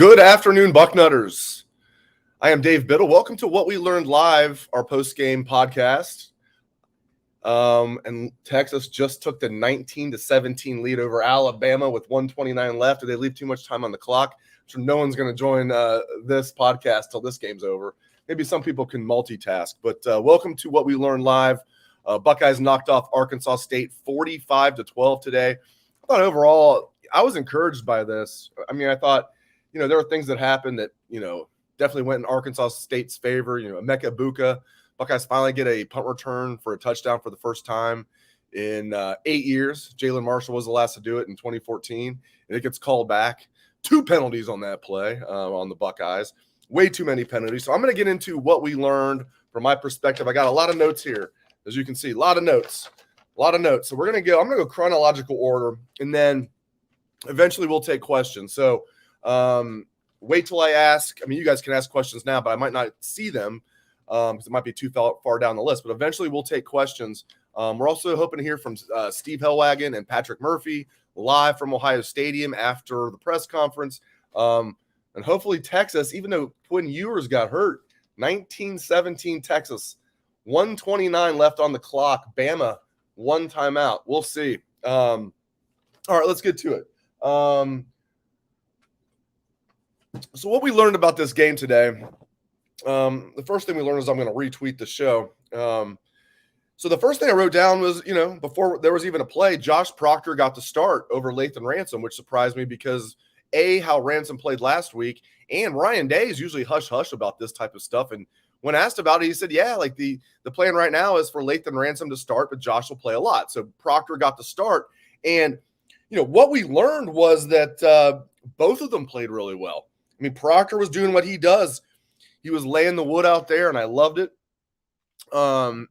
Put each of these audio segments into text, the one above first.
Good afternoon, Bucknutters. I am Dave Biddle. Welcome to What We Learned Live, our post-game podcast. And Texas just took the 19-17 lead over Alabama with 1:29 left. Did they leave too much time on the clock? I'm sure no one's going to join this podcast till this game's over. Maybe some people can multitask, but welcome to What We Learned Live. Buckeyes knocked off Arkansas State 45-12 today. I thought overall, I was encouraged by this. I mean, I thought, there were things that happened that, definitely went in Arkansas State's favor. Emeka Egbuka, Buckeyes finally get a punt return for a touchdown for the first time in 8 years. Jalen Marshall was the last to do it in 2014, and it gets called back. 2 penalties on that play on the Buckeyes. Way too many penalties. So I'm going to get into what we learned from my perspective. I got a lot of notes here, as you can see, a lot of notes. So I'm going to go chronological order, and then eventually we'll take questions. So wait till I ask. I mean, you guys can ask questions now, but I might not see them because it might be too far down the list. But eventually we'll take questions. We're also hoping to hear from Steve Hellwagon and Patrick Murphy live from Ohio Stadium after the press conference. And hopefully Texas, even though Quinn Ewers got hurt, 19-17 Texas, 1:29 left on the clock. Bama, 1 timeout. We'll see. All right, let's get to it. So what we learned about this game today, the first thing we learned is I'm going to retweet the show. So the first thing I wrote down was, before there was even a play, Josh Proctor got the start over Lathan Ransom, which surprised me because, A, how Ransom played last week, and Ryan Day is usually hush-hush about this type of stuff. And when asked about it, he said, yeah, like the plan right now is for Lathan Ransom to start, but Josh will play a lot. So Proctor got the start. And, what we learned was that both of them played really well. I mean, Proctor was doing what he does. He was laying the wood out there, and I loved it.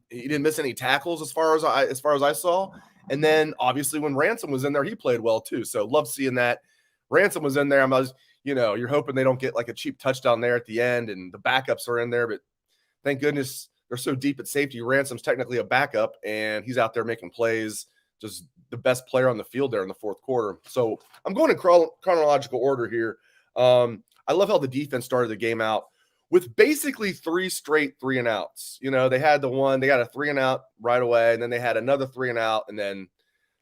He didn't miss any tackles as far as I saw. And then obviously when Ransom was in there, he played well too. So love seeing that. Ransom was in there. You're hoping they don't get like a cheap touchdown there at the end, and the backups are in there. But thank goodness they're so deep at safety. Ransom's technically a backup, and he's out there making plays. Just the best player on the field there in the fourth quarter. So I'm going in chronological order here. I love how the defense started the game out with basically 3 straight 3-and-outs. They had they got a 3-and-out right away, and then they had another 3-and-out, and then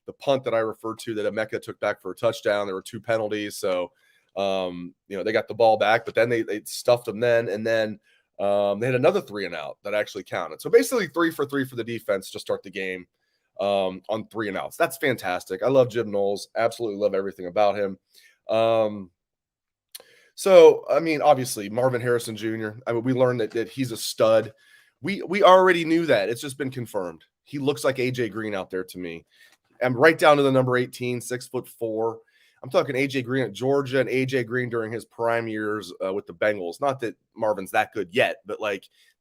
the punt that I referred to that Emeka took back for a touchdown. There were 2 penalties, so they got the ball back, but then they stuffed them then, and then they had another 3-and-out that actually counted. So basically 3 for 3 for the defense to start the game on 3-and-outs. That's fantastic. I love Jim Knowles. Absolutely love everything about him. So, I mean, obviously, Marvin Harrison Jr., we learned that he's a stud. We already knew that. It's just been confirmed. He looks like A.J. Green out there to me. And right down to the number 18, 6'4". I'm talking A.J. Green at Georgia and A.J. Green during his prime years with the Bengals. Not that Marvin's that good yet, but,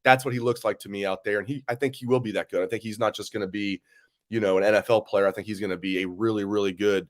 that's what he looks like to me out there. And I think he will be that good. I think he's not just going to be, an NFL player. I think he's going to be a really, really good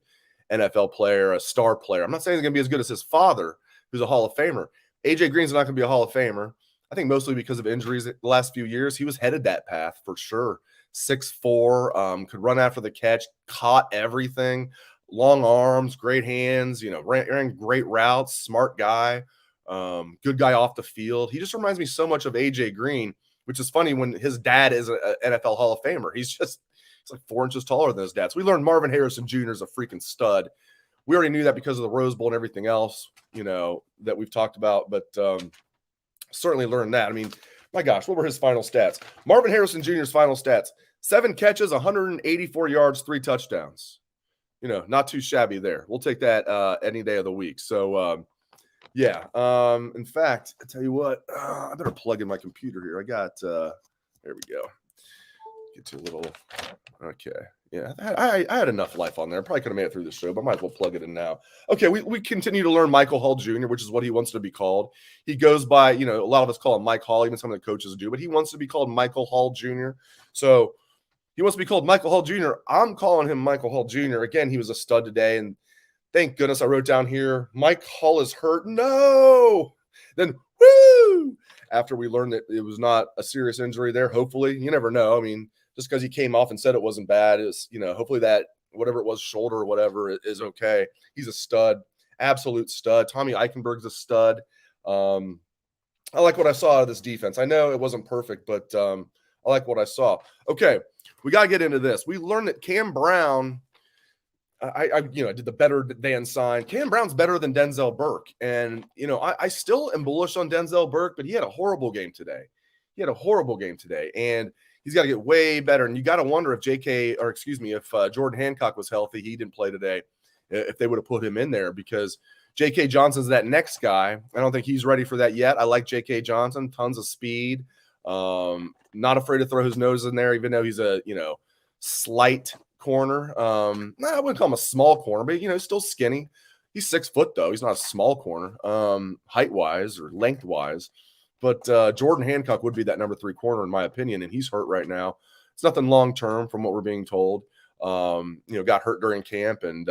NFL player, a star player. I'm not saying he's going to be as good as his father, who's a Hall of Famer. A.J. Green's not going to be a Hall of Famer. I think mostly because of injuries the last few years. He was headed that path for sure. 6'4", could run after the catch, caught everything, long arms, great hands, ran great routes, smart guy, good guy off the field. He just reminds me so much of A.J. Green, which is funny when his dad is an NFL Hall of Famer. He's like 4 inches taller than his dad. So we learned Marvin Harrison Jr. is a freaking stud. We already knew that because of the Rose Bowl and everything else, that we've talked about, but certainly learned that. I mean, my gosh, what were his final stats? Marvin Harrison Jr.'s final stats: 7 catches, 184 yards, 3 touchdowns. Not too shabby there. We'll take that any day of the week. So, yeah. In fact, I tell you what, I better plug in my computer here. I got, there we go. Get to a little, okay. Yeah, I had enough life on there. Probably could have made it through the show, but might as well plug it in now. Okay, we continue to learn Michael Hall Jr., which is what he wants to be called. He goes by, a lot of us call him Mike Hall, even some of the coaches do, but he wants to be called Michael Hall Jr. So he wants to be called Michael Hall Jr. I'm calling him Michael Hall Jr. Again, he was a stud today, and thank goodness I wrote down here, Mike Hall is hurt. No! Then, woo! After we learned that it was not a serious injury there, hopefully. You never know. I mean, just because he came off and said it wasn't bad is, hopefully that whatever it was, shoulder or whatever, is okay. He's a stud. absolute stud. Tommy Eichenberg's a stud. I like what I saw out of this defense. I know it wasn't perfect, but I like what I saw. Okay, we got to get into this. We learned that Cam Brown, I did the better than sign. Cam Brown's better than Denzel Burke. And, I still am bullish on Denzel Burke, but he had a horrible game today. And he's got to get way better. And you got to wonder if if Jordan Hancock was healthy, he didn't play today, if they would have put him in there, because J.K. Johnson's that next guy. I don't think he's ready for that yet. I like J.K. Johnson, tons of speed. Not afraid to throw his nose in there, even though he's a, slight corner. I wouldn't call him a small corner, but, he's still skinny. He's 6 foot, though. He's not a small corner, height-wise or length-wise. But Jordan Hancock would be that number 3 corner, in my opinion, and he's hurt right now. It's nothing long-term from what we're being told. Got hurt during camp and,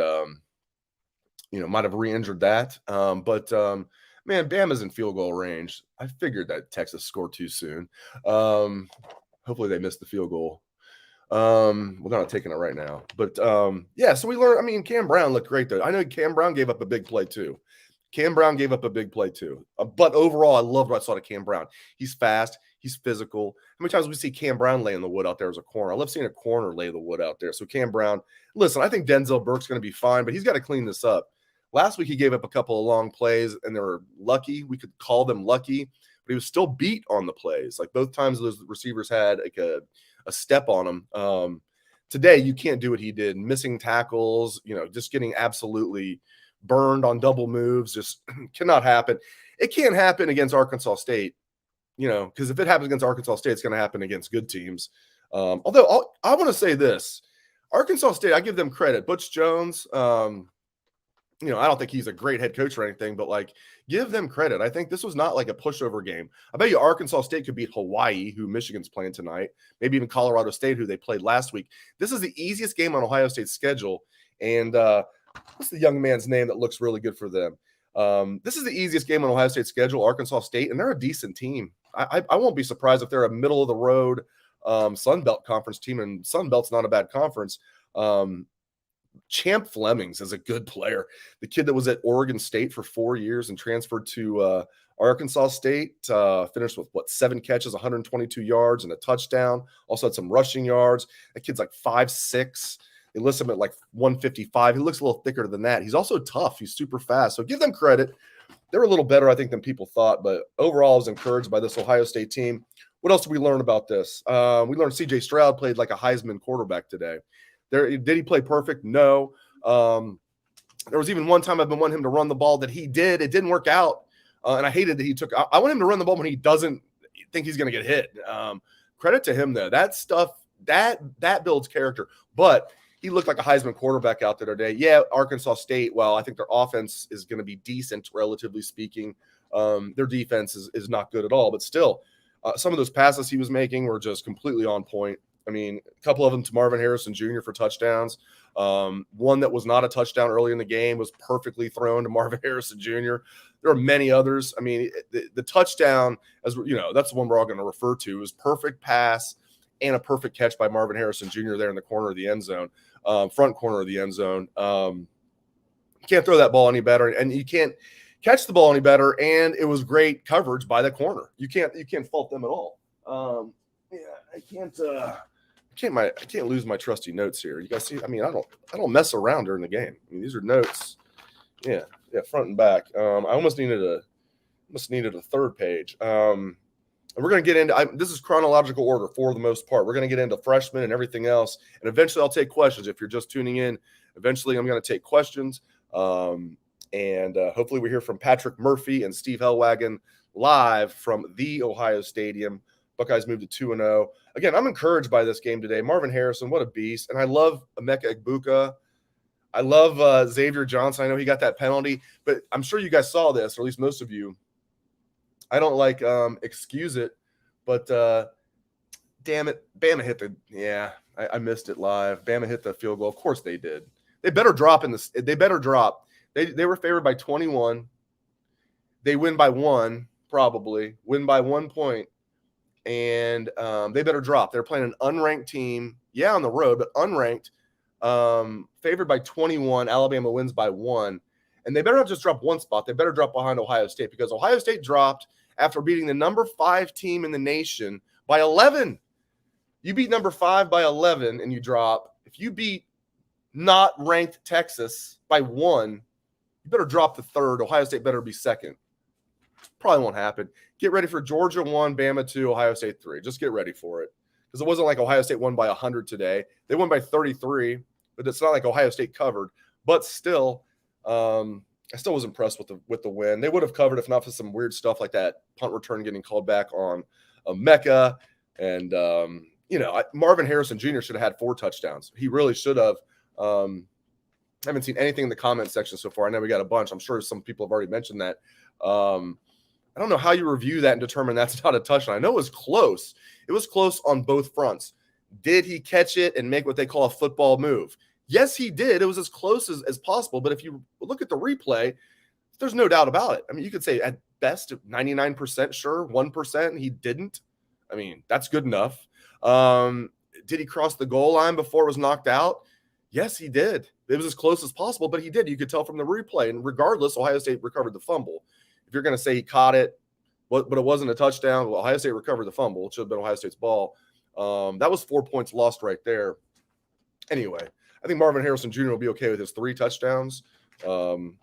might have re-injured that. Man, Bama's in field goal range. I figured that Texas scored too soon. Hopefully they missed the field goal. We're not taking it right now. But, so we learned, Cam Brown looked great, though. I know Cam Brown gave up a big play, too. But overall, I loved what I saw to Cam Brown. He's fast. He's physical. How many times we see Cam Brown laying the wood out there as a corner? I love seeing a corner lay the wood out there. So Cam Brown, listen, I think Denzel Burke's going to be fine, but he's got to clean this up. Last week, he gave up a couple of long plays, and they were lucky. We could call them lucky, but he was still beat on the plays. Like both times those receivers had like a step on him. Today, you can't do what he did. Missing tackles, just getting absolutely burned on double moves, just cannot happen. It can't happen against Arkansas State, because if it happens against Arkansas State, it's going to happen against good teams. Although I want to say this, Arkansas State, I give them credit. Butch Jones, I don't think he's a great head coach or anything, but give them credit. I think this was not like a pushover game. I bet you Arkansas State could beat Hawaii, who Michigan's playing tonight, maybe even Colorado State, who they played last week. This is the easiest game on Ohio State's schedule. And what's the young man's name that looks really good for them? This is the easiest game on Ohio State's schedule, Arkansas State, and they're a decent team. I won't be surprised if they're a middle-of-the-road Sun Belt conference team, and Sun Belt's not a bad conference. Champ Flemings is a good player. The kid that was at Oregon State for 4 years and transferred to Arkansas State, finished with 7 catches, 122 yards, and a touchdown. Also had some rushing yards. That kid's 5'6". They list him at 155. He looks a little thicker than that. He's also tough. He's super fast. So give them credit. They're a little better, I think, than people thought. But overall, I was encouraged by this Ohio State team. What else did we learn about this? We learned C.J. Stroud played like a Heisman quarterback today. Did he play perfect? No. There was even one time I've been wanting him to run the ball that he did. It didn't work out. And I hated that he took – I want him to run the ball when he doesn't think he's going to get hit. Credit to him, though. That stuff, that builds character. But he looked like a Heisman quarterback out there today. Yeah, Arkansas State, well, I think their offense is going to be decent, relatively speaking. Their defense is not good at all. But still, some of those passes he was making were just completely on point. A couple of them to Marvin Harrison Jr. for touchdowns. One that was not a touchdown early in the game was perfectly thrown to Marvin Harrison Jr. There are many others. The touchdown, that's the one we're all going to refer to, is perfect pass and a perfect catch by Marvin Harrison Jr. there in the corner of the end zone, front corner of the end zone. Can't throw that ball any better, and you can't catch the ball any better. And it was great coverage by the corner. You can't fault them at all. I can't lose my trusty notes here. You guys see? I don't mess around during the game. These are notes. Yeah, front and back. I almost needed a third page. And we're going to get into this is chronological order for the most part. We're going to get into freshmen and everything else, and eventually I'll take questions. If you're just tuning in, eventually I'm going to take questions. And hopefully we hear from Patrick Murphy and Steve Hellwagon live from the Ohio Stadium. Buckeyes moved to 2-0. Again, I'm encouraged by this game today. Marvin Harrison, what a beast. And I love Emeka Egbuka. I love Xavier Johnson. I know he got that penalty, but I'm sure you guys saw this, or at least most of you. I don't excuse it, but damn it, Bama hit I missed it live. Bama hit the field goal. Of course they did. They better drop They were favored by 21. They win by 1, probably. Win by 1 point. And they better drop. They're playing an unranked team. Yeah, on the road, but unranked. Favored by 21. Alabama wins by 1. And they better not just drop one spot. They better drop behind Ohio State, because Ohio State dropped after beating the number 5 team in the nation by 11. You beat number 5 by 11 and you drop. If you beat not ranked Texas by 1, you better drop the 3rd. Ohio State better be 2nd. Probably won't happen. Get ready for Georgia 1, Bama 2, Ohio State 3. Just get ready for it. Because it wasn't like Ohio State won by 100 today. They won by 33, but it's not like Ohio State covered. But still, I still was impressed with the win. They would have covered if not for some weird stuff like that punt return getting called back on Mecca. And, Marvin Harrison Jr. should have had 4 touchdowns. He really should have. I haven't seen anything in the comment section so far. I know we got a bunch. I'm sure some people have already mentioned that. I don't know how you review that and determine that's not a touchdown. I know it was close. It was close on both fronts. Did he catch it and make what they call a football move? Yes, he did. It was as close as possible. But if you look at the replay, there's no doubt about it. I mean, you could say at best 99% sure, 1% he didn't. I mean, that's good enough. Did he cross the goal line before it was knocked out? Yes, he did. It was as close as possible, but he did. You could tell from the replay. And regardless, Ohio State recovered the fumble. If you're going to say he caught it, but it wasn't a touchdown, well, Ohio State recovered the fumble. It should have been Ohio State's ball. That was 4 points lost right there. Anyway, I think Marvin Harrison Jr. will be okay with his 3 touchdowns. Now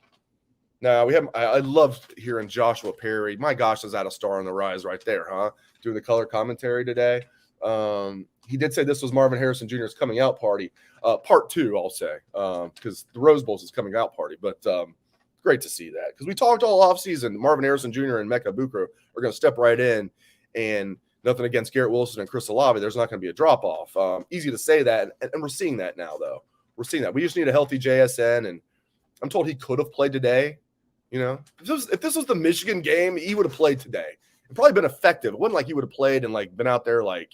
I love hearing Joshua Perry. My gosh, is that a star on the rise right there, huh? Doing the color commentary today. He did say this was Marvin Harrison Jr.'s coming out party. Part 2, I'll say, because the Rose Bowl's his coming out party. But great to see that, because we talked all offseason. Marvin Harrison Jr. and Mecca Bukro are going to step right in, and nothing against Garrett Wilson and Chris Olave. There's not going to be a drop-off. Easy to say that, and we're seeing that now, though. We're seeing that. We just need a healthy JSN, and I'm told he could have played today. If this was the Michigan game, he would have played today. It'd probably been effective. It wasn't like he would have played and been out there 20%.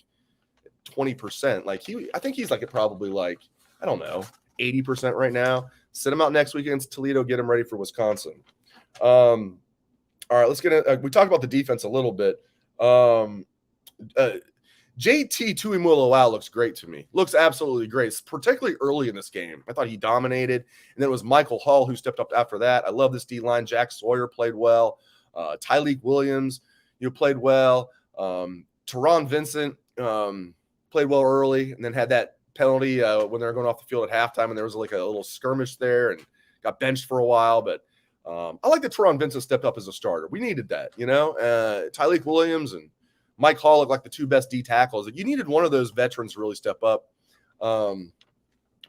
I think he's probably I don't know, 80% right now. Send him out next week against Toledo. Get him ready for Wisconsin. All right, let's get it. We talked about the defense a little bit. JT Tuimoloau looks great to me. Looks absolutely great, particularly early in this game. I thought he dominated. And then it was Michael Hall who stepped up after that. I love this D-line. Jack Sawyer played well. Tyleik Williams, played well. Teron Vincent played well early, and then had that penalty when they were going off the field at halftime, and there was a little skirmish there and got benched for a while. But I like that Teron Vincent stepped up as a starter. We needed that, Tyleik Williams and Mike Hall look like the 2 best D tackles. You needed one of those veterans to really step up. But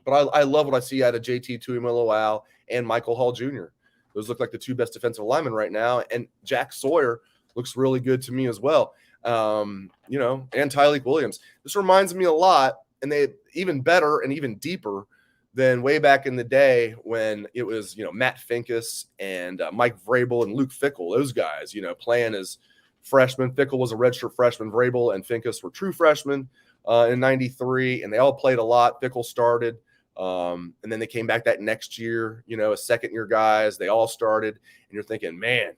I love what I see out of JT Tuimoloau and Michael Hall Jr. Those look like the 2 best defensive linemen right now. And Jack Sawyer looks really good to me as well. And Tyleik Williams. This reminds me a lot, and they even better and even deeper than way back in the day when it was, Matt Finkes and Mike Vrabel and Luke Fickell, those guys, playing as freshmen. Fickell was a redshirt freshman. Vrabel and Finkes were true freshmen in '93, and they all played a lot. Fickell started, and then they came back that next year, as second-year guys. They all started, and you're thinking, man,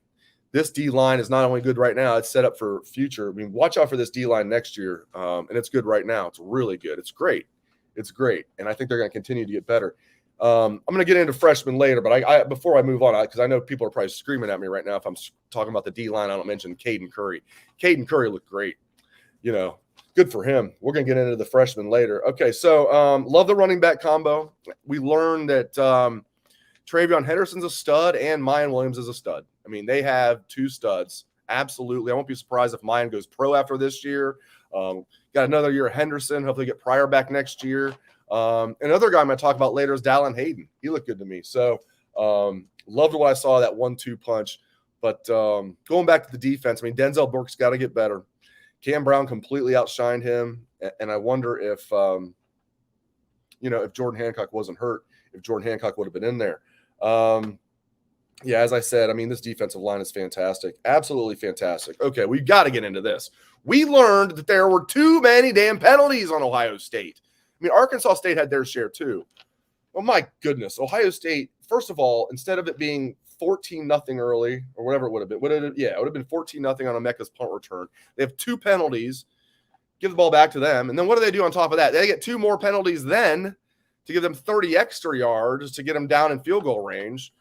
this D-line is not only good right now, it's set up for future. I mean, watch out for this D-line next year, and it's good right now. It's really good. It's great. It's great, and I think they're going to continue to get better. I'm going to get into freshmen later, but I before I move on, because I know people are probably screaming at me right now if I'm talking about the D-line, I don't mention Kaden Curry. Kaden Curry looked great. Good for him. We're going to get into the freshmen later. Okay, so love the running back combo. We learned that Travion Henderson's a stud and Mayan Williams is a stud. I mean, they have 2 studs. Absolutely. I won't be surprised if Mayan goes pro after this year. Got another year of Henderson. Hopefully get Pryor back next year. Another guy I'm going to talk about later is Dallin Hayden. He looked good to me. So loved what I saw, that 1-2 punch. But going back to the defense, I mean, Denzel Burke's got to get better. Cam Brown completely outshined him. And I wonder if, if Jordan Hancock wasn't hurt, if Jordan Hancock would have been in there. As I said, I mean, this defensive line is fantastic. Absolutely fantastic. Okay, we've got to get into this. We learned that there were too many damn penalties on Ohio State. I mean, Arkansas State had their share too. Oh, my goodness. Ohio State, first of all, instead of it being 14-0 early or whatever it would have been, it would have been 14-0 on Emeka's punt return. They have 2 penalties. Give the ball back to them. And then what do they do on top of that? They get 2 more penalties then to give them 30 extra yards to get them down in field goal range.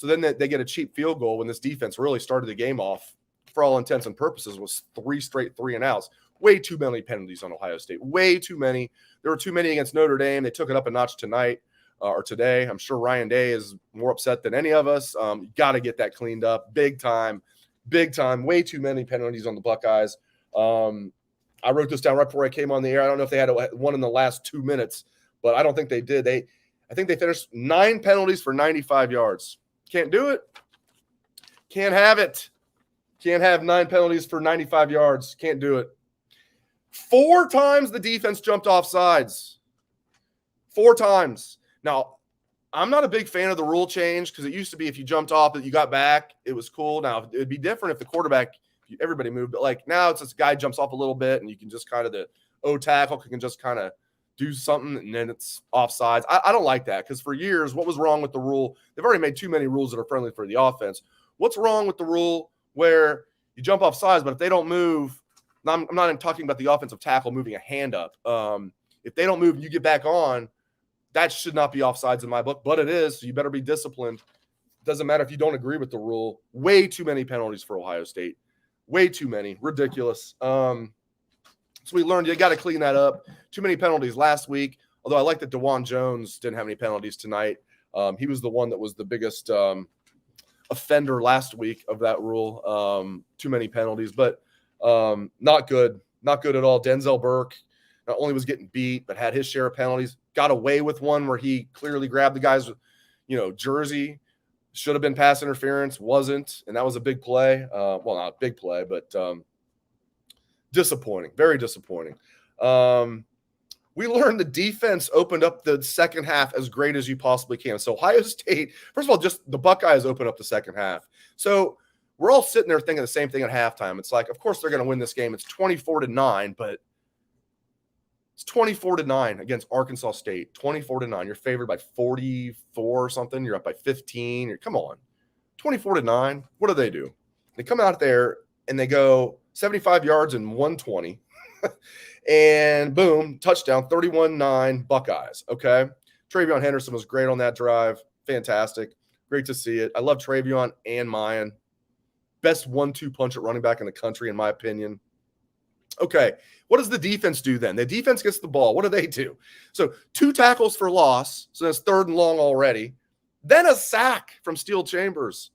So then they get a cheap field goal when this defense really started the game off, for all intents and purposes, was 3 straight 3-and-outs. Way too many penalties on Ohio State. Way too many. There were too many against Notre Dame. They took it up a notch tonight or today. I'm sure Ryan Day is more upset than any of us. You got to get that cleaned up. Big time. Big time. Way too many penalties on the Buckeyes. I wrote this down right before I came on the air. I don't know if they had one in the last 2 minutes, but I don't think they did. I think they finished 9 penalties for 95 yards. Can't do it. Can't have it. Can't have 9 penalties for 95 yards. Can't do it. 4 times the defense jumped off sides. 4 times. Now, I'm not a big fan of the rule change because it used to be if you jumped off and you got back, it was cool. Now, it'd be different if the quarterback, everybody moved. But like now it's this guy jumps off a little bit and you can just kind of the O-tackle can just kind of do something and then it's offsides. I don't like that because for years, what was wrong with the rule? They've already made too many rules that are friendly for the offense. What's wrong with the rule where you jump off sides, but if they don't move, I'm not even talking about the offensive tackle moving a hand up. If they don't move and you get back on, that should not be offsides in my book, but it is. So you better be disciplined. Doesn't matter if you don't agree with the rule. Way too many penalties for Ohio State. Way too many. Ridiculous. So we learned you got to clean that up. Too many penalties last week, although I like that DeJuan Jones didn't have any penalties tonight. He was the one that was the biggest offender last week of that rule. Too many penalties, but not good. Not good at all. Denzel Burke not only was getting beat, but had his share of penalties. Got away with one where he clearly grabbed the guy's, jersey. Should have been pass interference, wasn't, and that was a big play. Well, not a big play, but disappointing, very disappointing. We learned the defense opened up the second half as great as you possibly can. So Ohio State, first of all, just the Buckeyes opened up the second half. So we're all sitting there thinking the same thing at halftime. It's like, of course they're going to win this game. It's 24-9, but it's 24-9 against Arkansas State. 24-9. You're favored by 44 or something. You're up by 15. Come on. 24-9. What do? They come out there and they go 75 yards and 120. And boom, touchdown, 31-9 Buckeyes. Okay. Travion Henderson was great on that drive. Fantastic. Great to see it. I love Travion and Mayan. Best 1-2 punch at running back in the country, in my opinion. Okay. What does the defense do then? The defense gets the ball. What do? So 2 tackles for loss. So that's 3rd and long already. Then a sack from Steel Chambers.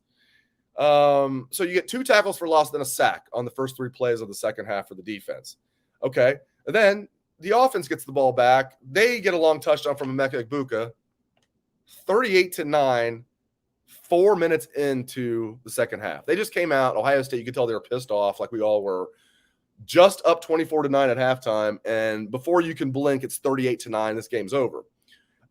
So you get 2 tackles for loss, then a sack on the first 3 plays of the second half for the defense. Okay. And then the offense gets the ball back. They get a long touchdown from Emeka Egbuka. 38-9, 4 minutes into the second half. They just came out. Ohio State, you could tell they were pissed off like we all were. Just up 24-9 at halftime. And before you can blink, it's 38-9. This game's over.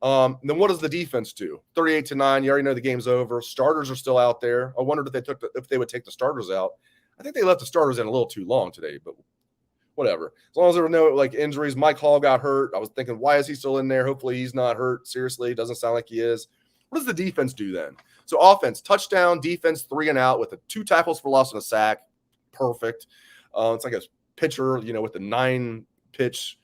Then what does the defense do? 38-9. You already know the game's over. Starters are still out there. I wondered if they would take the starters out. I think they left the starters in a little too long today, but whatever. As long as there were no injuries. Mike Hall got hurt. I was thinking, why is he still in there? Hopefully he's not hurt. Seriously, doesn't sound like he is. What does the defense do then? So offense, touchdown, defense, 3 and out with 2 tackles for loss and a sack. Perfect. It's like a pitcher, with the 9-pitch,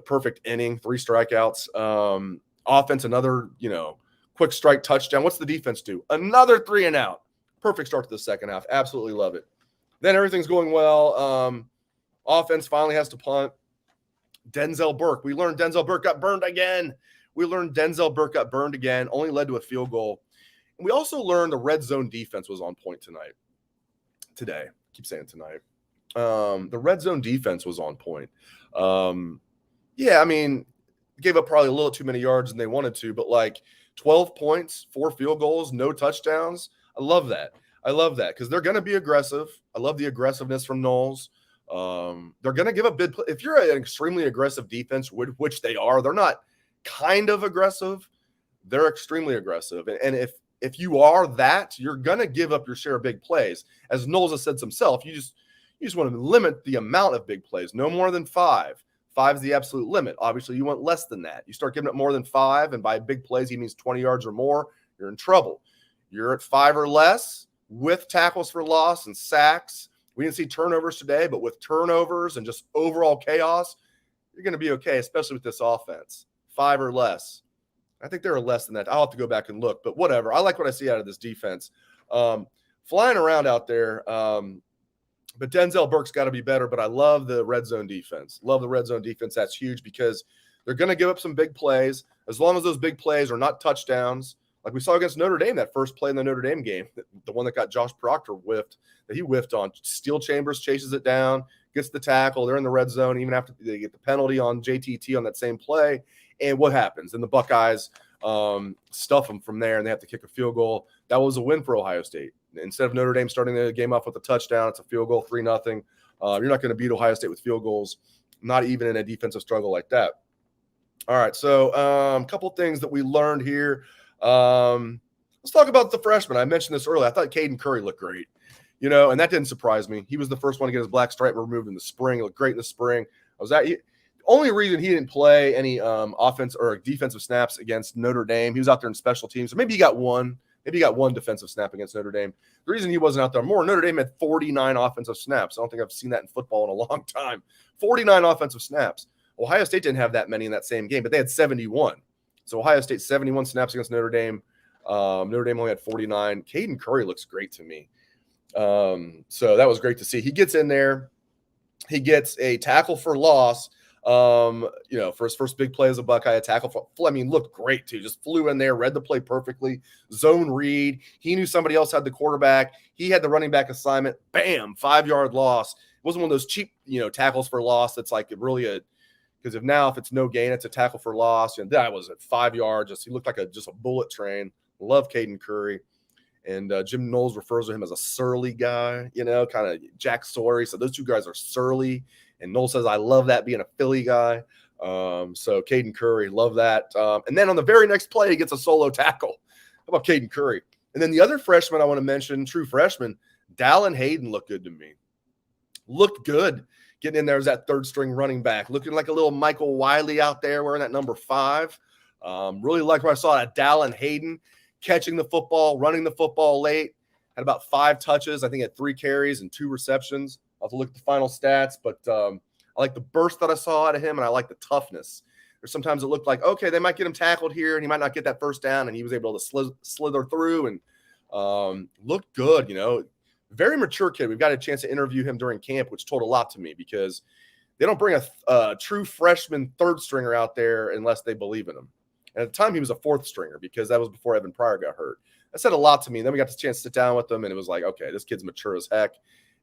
perfect inning, 3 strikeouts. Offense, another, quick strike touchdown. What's the defense do? Another 3 and out. Perfect start to the second half. Absolutely love it. Then everything's going well. Offense finally has to punt. Denzel Burke. We learned Denzel Burke got burned again. Only led to a field goal. And we also learned the red zone defense was on point today. I keep saying tonight. The red zone defense was on point. Gave up probably a little too many yards than they wanted to, but 12 points, 4 field goals, no touchdowns. I love that because they're going to be aggressive. I love the aggressiveness from Knowles. They're going to give a bid. If you're an extremely aggressive defense, which they are, they're not kind of aggressive. They're extremely aggressive. And if you are that, you're going to give up your share of big plays. As Knowles has said himself, you just want to limit the amount of big plays, no more than 5. 5 is the absolute limit. Obviously, you want less than that. You start giving it more than 5, and by big plays, he means 20 yards or more, you're in trouble. You're at 5 or less with tackles for loss and sacks. We didn't see turnovers today, but with turnovers and just overall chaos, you're going to be okay, especially with this offense. 5 or less. I think there are less than that. I'll have to go back and look, but whatever. I like what I see out of this defense. Flying around out there. But Denzel Burke's got to be better, but I love the red zone defense. Love the red zone defense. That's huge because they're going to give up some big plays. As long as those big plays are not touchdowns, like we saw against Notre Dame, that first play in the Notre Dame game, the one that got Josh Proctor that he whiffed on. Steel Chambers chases it down, gets the tackle. They're in the red zone even after they get the penalty on JTT on that same play. And what happens? And the Buckeyes stuff them from there, and they have to kick a field goal. That was a win for Ohio State. Instead of Notre Dame starting the game off with a touchdown, it's a field goal, 3-0. You're not going to beat Ohio State with field goals, not even in a defensive struggle like that. All right, so a couple things that we learned here. Let's talk about the freshman. I mentioned this earlier. I thought Kaden Curry looked great, and that didn't surprise me. He was the first one to get his black stripe removed in the spring. He looked great in the spring. The only reason he didn't play any offense or defensive snaps against Notre Dame, he was out there in special teams. So maybe he got one. Maybe he got one defensive snap against Notre Dame. The reason he wasn't out there more, Notre Dame had 49 offensive snaps. I don't think I've seen that in football in a long time. 49 offensive snaps. Ohio State didn't have that many in that same game, but they had 71. So Ohio State, 71 snaps against Notre Dame. Notre Dame only had 49. Kaden Curry looks great to me. So that was great to see. He gets in there. He gets a tackle for loss. For his first big play as a Buckeye, a tackle for, looked great too. Just flew in there, read the play perfectly, zone read. He knew somebody else had the quarterback. He had the running back assignment. Bam, 5-yard loss. It wasn't one of those cheap, tackles for loss. That's like really because if it's no gain, it's a tackle for loss. And that was at 5 yards. He looked like just a bullet train. Love Kaden Curry. And Jim Knowles refers to him as a surly guy, kind of Jack Sawyer. So those two guys are surly. And Knowles says, I love that being a Philly guy. So Kaden Curry, love that. And then on the very next play, he gets a solo tackle. How about Kaden Curry? And then the other freshman I want to mention, true freshman, Dallin Hayden looked good to me. Looked good. Getting in there as that third-string running back. Looking like a little Michael Wiley out there wearing that number 5. Really liked what I saw at Dallin Hayden catching the football, running the football late. Had about 5 touches. I think had 3 carries and 2 receptions. I'll have to look at the final stats, but I like the burst that I saw out of him, and I like the toughness. There's sometimes it looked like, okay, they might get him tackled here, and he might not get that first down, and he was able to slither through and looked good, Very mature kid. We've got a chance to interview him during camp, which told a lot to me because they don't bring a true freshman third stringer out there unless they believe in him. And at the time, he was a 4th stringer because that was before Evan Pryor got hurt. That said a lot to me. And then we got the chance to sit down with him, and it was like, okay, this kid's mature as heck.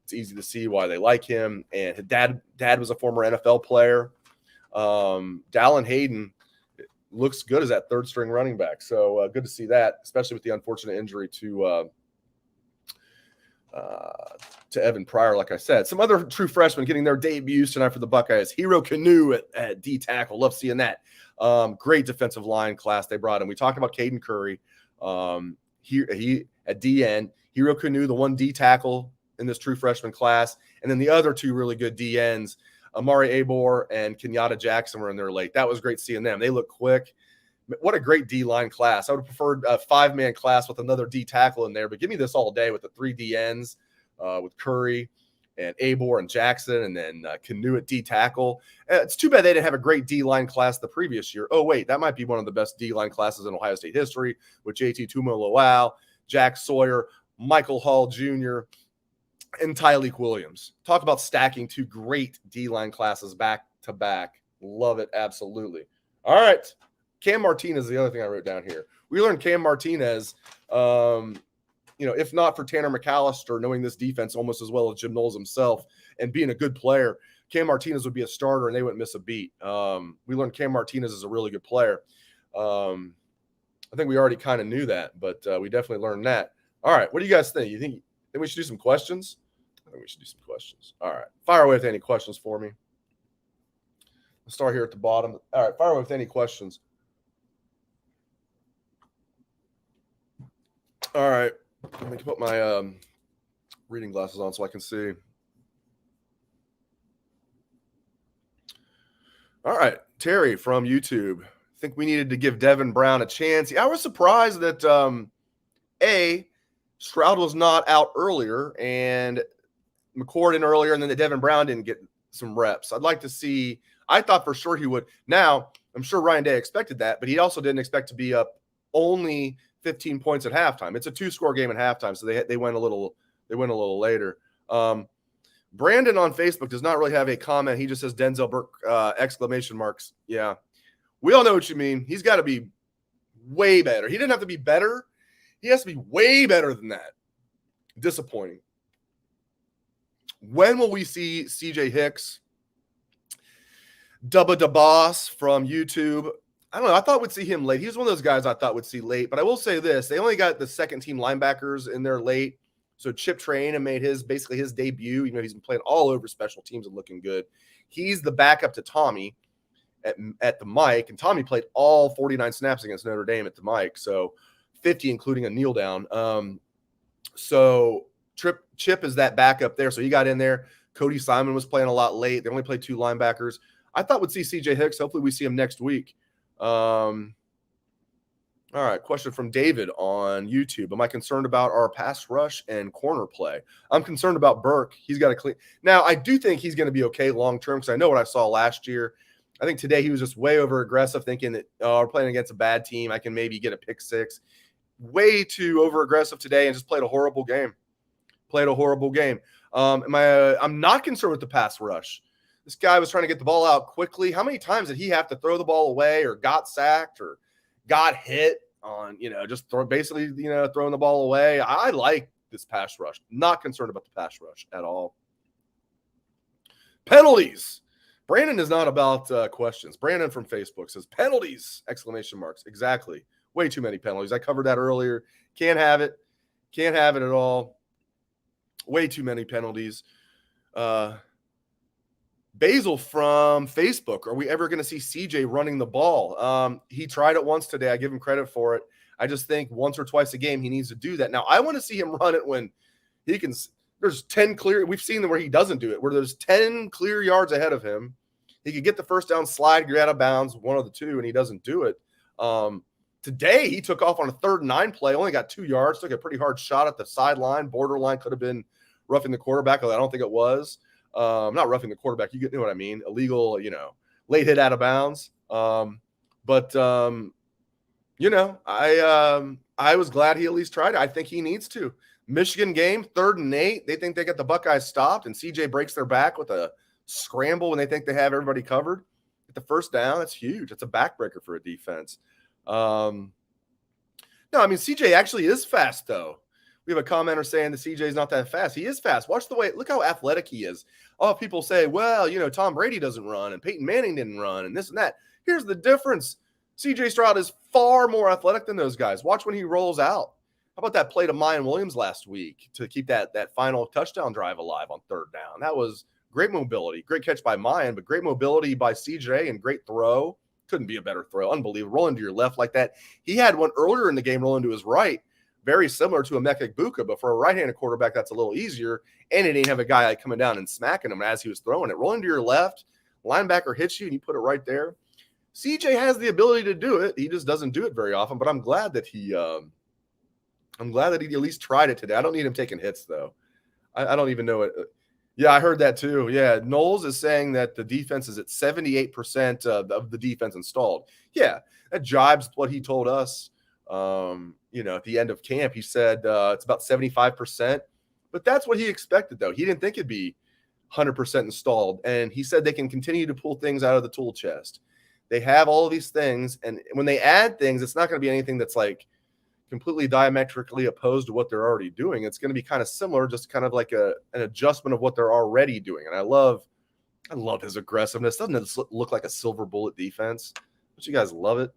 It's easy to see why they like him. And his dad was a former NFL player. Dallin Hayden looks good as that third-string running back. So good to see that, especially with the unfortunate injury to Evan Pryor, like I said. Some other true freshmen getting their debuts tonight for the Buckeyes. Hero Canoe at D-tackle. Love seeing that. Great defensive line class they brought in. We talked about Kaden Curry. He at DN. Hero Canoe, the one D-tackle in this true freshman class. And then the other 2 really good DNs, Amari Abor and Kenyatta Jackson, were in there late. That was great seeing them. They look quick. What a great D-line class. I would have preferred a 5-man class with another D-tackle in there, but give me this all day with the 3 DNs with Curry and Abor and Jackson and then Canoe at D-tackle. It's too bad they didn't have a great D-line class the previous year. Oh, wait, that might be one of the best D-line classes in Ohio State history with JT Tumo-Lawal, Jack Sawyer, Michael Hall Jr., and Tyleek Williams. Talk about stacking 2 great D-line classes back to back. Love it, absolutely. All right. Cam Martinez is the other thing I wrote down here. We learned Cam Martinez, if not for Tanner McAllister, knowing this defense almost as well as Jim Knowles himself and being a good player, Cam Martinez would be a starter and they wouldn't miss a beat. We learned Cam Martinez is a really good player. I think we already kind of knew that, but we definitely learned that. All right. What do you guys think? You think we should do some questions? I think we should do some questions. All right. Fire away with any questions for me. Let's start here at the bottom. All right. Fire away with any questions. All right. Let me put my reading glasses on so I can see. All right. Terry from YouTube. I think we needed to give Devin Brown a chance. I was surprised that, Stroud was not out earlier and McCord in earlier, and then the Devin Brown didn't get some reps. I'd like to see I thought for sure he would. Now, I'm sure Ryan Day expected that, but he also didn't expect to be up only 15 points at halftime. It's a 2-score game at halftime, so they went a little later. Brandon on Facebook does not really have a comment. He just says Denzel Burke exclamation marks. Yeah. We all know what you mean. He's got to be way better. He didn't have to be better. He has to be way better than that. Disappointing. When will we see CJ Hicks? Dubba da Boss from YouTube. I don't know. I thought we'd see him late. He was one of those guys I thought would see late. But I will say this. They only got the second-team linebackers in there late. So Chip Trayanum made basically his debut. You know, he's been playing all over special teams and looking good. He's the backup to Tommy at the mic. And Tommy played all 49 snaps against Notre Dame at the mic. So 50, including a kneel down. So Chip is that backup there. So he got in there. Cody Simon was playing a lot late. They only played 2 linebackers. I thought we'd see CJ Hicks. Hopefully we see him next week. All right, question from David on YouTube. Am I concerned about our pass rush and corner play? I'm concerned about Burke. He's got to clean. Now, I do think he's going to be okay long-term because I know what I saw last year. I think today he was just way over-aggressive thinking that, we're playing against a bad team. I can maybe get a pick 6. Way too over-aggressive today and just played a horrible game. I'm not concerned with the pass rush. This guy was trying to get the ball out quickly. How many times did he have to throw the ball away or got sacked or got hit on, basically throwing the ball away? I like this pass rush. Not concerned about the pass rush at all. Penalties. Brandon is not about questions. Brandon from Facebook says penalties, exclamation marks. Exactly. Way too many penalties. I covered that earlier. Can't have it. Can't have it at all. Way too many penalties. Basil from Facebook. Are we ever going to see CJ running the ball? He tried it once today. I give him credit for it. I just think once or twice a game he needs to do that. Now, I want to see him run it when he can. There's 10 clear. We've seen where he doesn't do it, where there's 10 clear yards ahead of him. He could get the first down, slide, get out of bounds, one of the two, and he doesn't do it. Today, he took off on a 3rd and 9 play, only got 2 yards, took a pretty hard shot at the sideline. Borderline could have been roughing the quarterback, although I don't think it was. Not roughing the quarterback. You know what I mean? Illegal, late hit out of bounds. I was glad he at least tried it. I think he needs to. Michigan game, 3rd and 8. They think they got the Buckeyes stopped, and CJ breaks their back with a scramble when they think they have everybody covered. At the first down, that's huge. It's a backbreaker for a defense. CJ actually is fast, though. We have a commenter saying that CJ is not that fast. He is fast. Watch the way. Look how athletic he is. Oh, people say, well, Tom Brady doesn't run and Peyton Manning didn't run and this and that. Here's the difference. CJ Stroud is far more athletic than those guys. Watch when he rolls out. How about that play to Mayan Williams last week to keep that final touchdown drive alive on 3rd down? That was great mobility. Great catch by Mayan, but great mobility by CJ and great throw. Couldn't be a better throw. Unbelievable. Rolling to your left like that. He had one earlier in the game rolling to his right. Very similar to a Emeka Egbuka, but for a right-handed quarterback, that's a little easier. And it didn't have a guy coming down and smacking him as he was throwing it. Rolling to your left, linebacker hits you, and you put it right there. CJ has the ability to do it. He just doesn't do it very often. But I'm glad that he at least tried it today. I don't need him taking hits though. I don't even know it. Yeah, I heard that too. Yeah, Knowles is saying that the defense is at 78% of the defense installed. Yeah, that jibes what he told us. At the end of camp, he said it's about 75%, but that's what he expected, though. He didn't think it'd be 100% installed, and he said they can continue to pull things out of the tool chest. They have all of these things, and when they add things, it's not going to be anything that's like completely diametrically opposed to what they're already doing. It's going to be kind of similar, just kind of like an adjustment of what they're already doing. And I love his aggressiveness. Doesn't it look like a silver bullet defense? Don't you guys love it?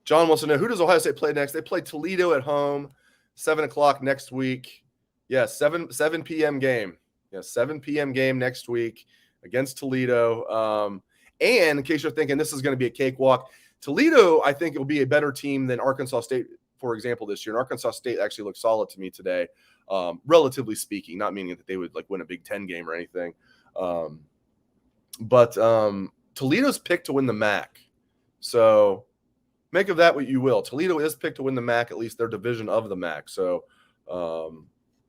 John wants to know, who does Ohio State play next? They play Toledo at home, 7 o'clock next week. Yeah, 7 p.m. game. Yeah, 7 p.m. game next week against Toledo. And in case you're thinking this is going to be a cakewalk, Toledo, I think, will be a better team than Arkansas State, for example, this year. And Arkansas State actually looked solid to me today, relatively speaking, not meaning that they would win a Big Ten game or anything. But Toledo's picked to win the MAC. So make of that what you will. Toledo is picked to win the MAC, at least their division of the MAC. So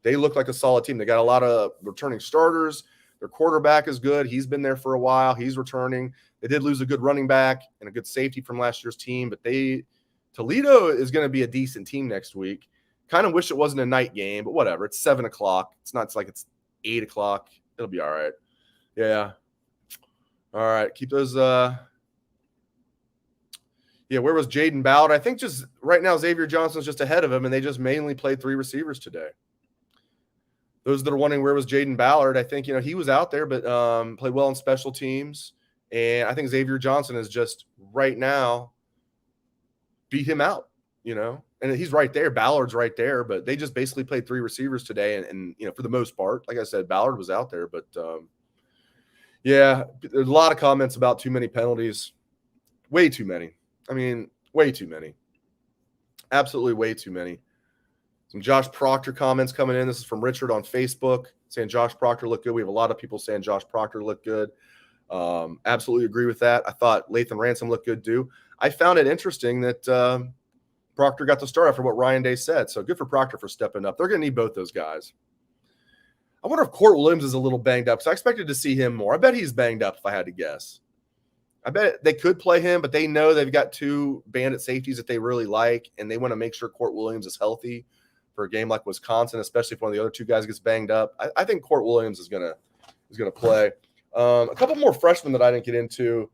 they look like a solid team. They got a lot of returning starters. Their quarterback is good. He's been there for a while. He's returning. They did lose a good running back and a good safety from last year's team, but Toledo is going to be a decent team next week. Kind of wish it wasn't a night game, but whatever. It's 7 o'clock. It's like it's 8 o'clock. It'll be all right. Yeah. All right. Keep those. Where was Jaden Ballard? I think just right now Xavier Johnson's just ahead of him, and they just mainly played 3 receivers today. Those that are wondering where was Jaden Ballard, I think, he was out there, but played well in special teams. And I think Xavier Johnson is just right now beat him out, and he's right there. Ballard's right there, but they just basically played 3 receivers today. And for the most part, like I said, Ballard was out there, but there's a lot of comments about too many penalties. Way too many. I mean, way too many. Absolutely way too many. Some Josh Proctor comments coming in. This is from Richard on Facebook saying Josh Proctor looked good. We have a lot of people saying Josh Proctor looked good. Absolutely agree with that. I thought Lathan Ransom looked good too. I found it interesting that Proctor got the start after what Ryan Day said. So good for Proctor for stepping up. They're going to need both those guys. I wonder if Court Williams is a little banged up because I expected to see him more. I bet he's banged up if I had to guess. I bet they could play him, but they know they've got 2 bandit safeties that they really like, and they want to make sure Court Williams is healthy for a game like Wisconsin, especially if one of the other 2 guys gets banged up. I think Court Williams is gonna play. A couple more freshmen that I didn't get into.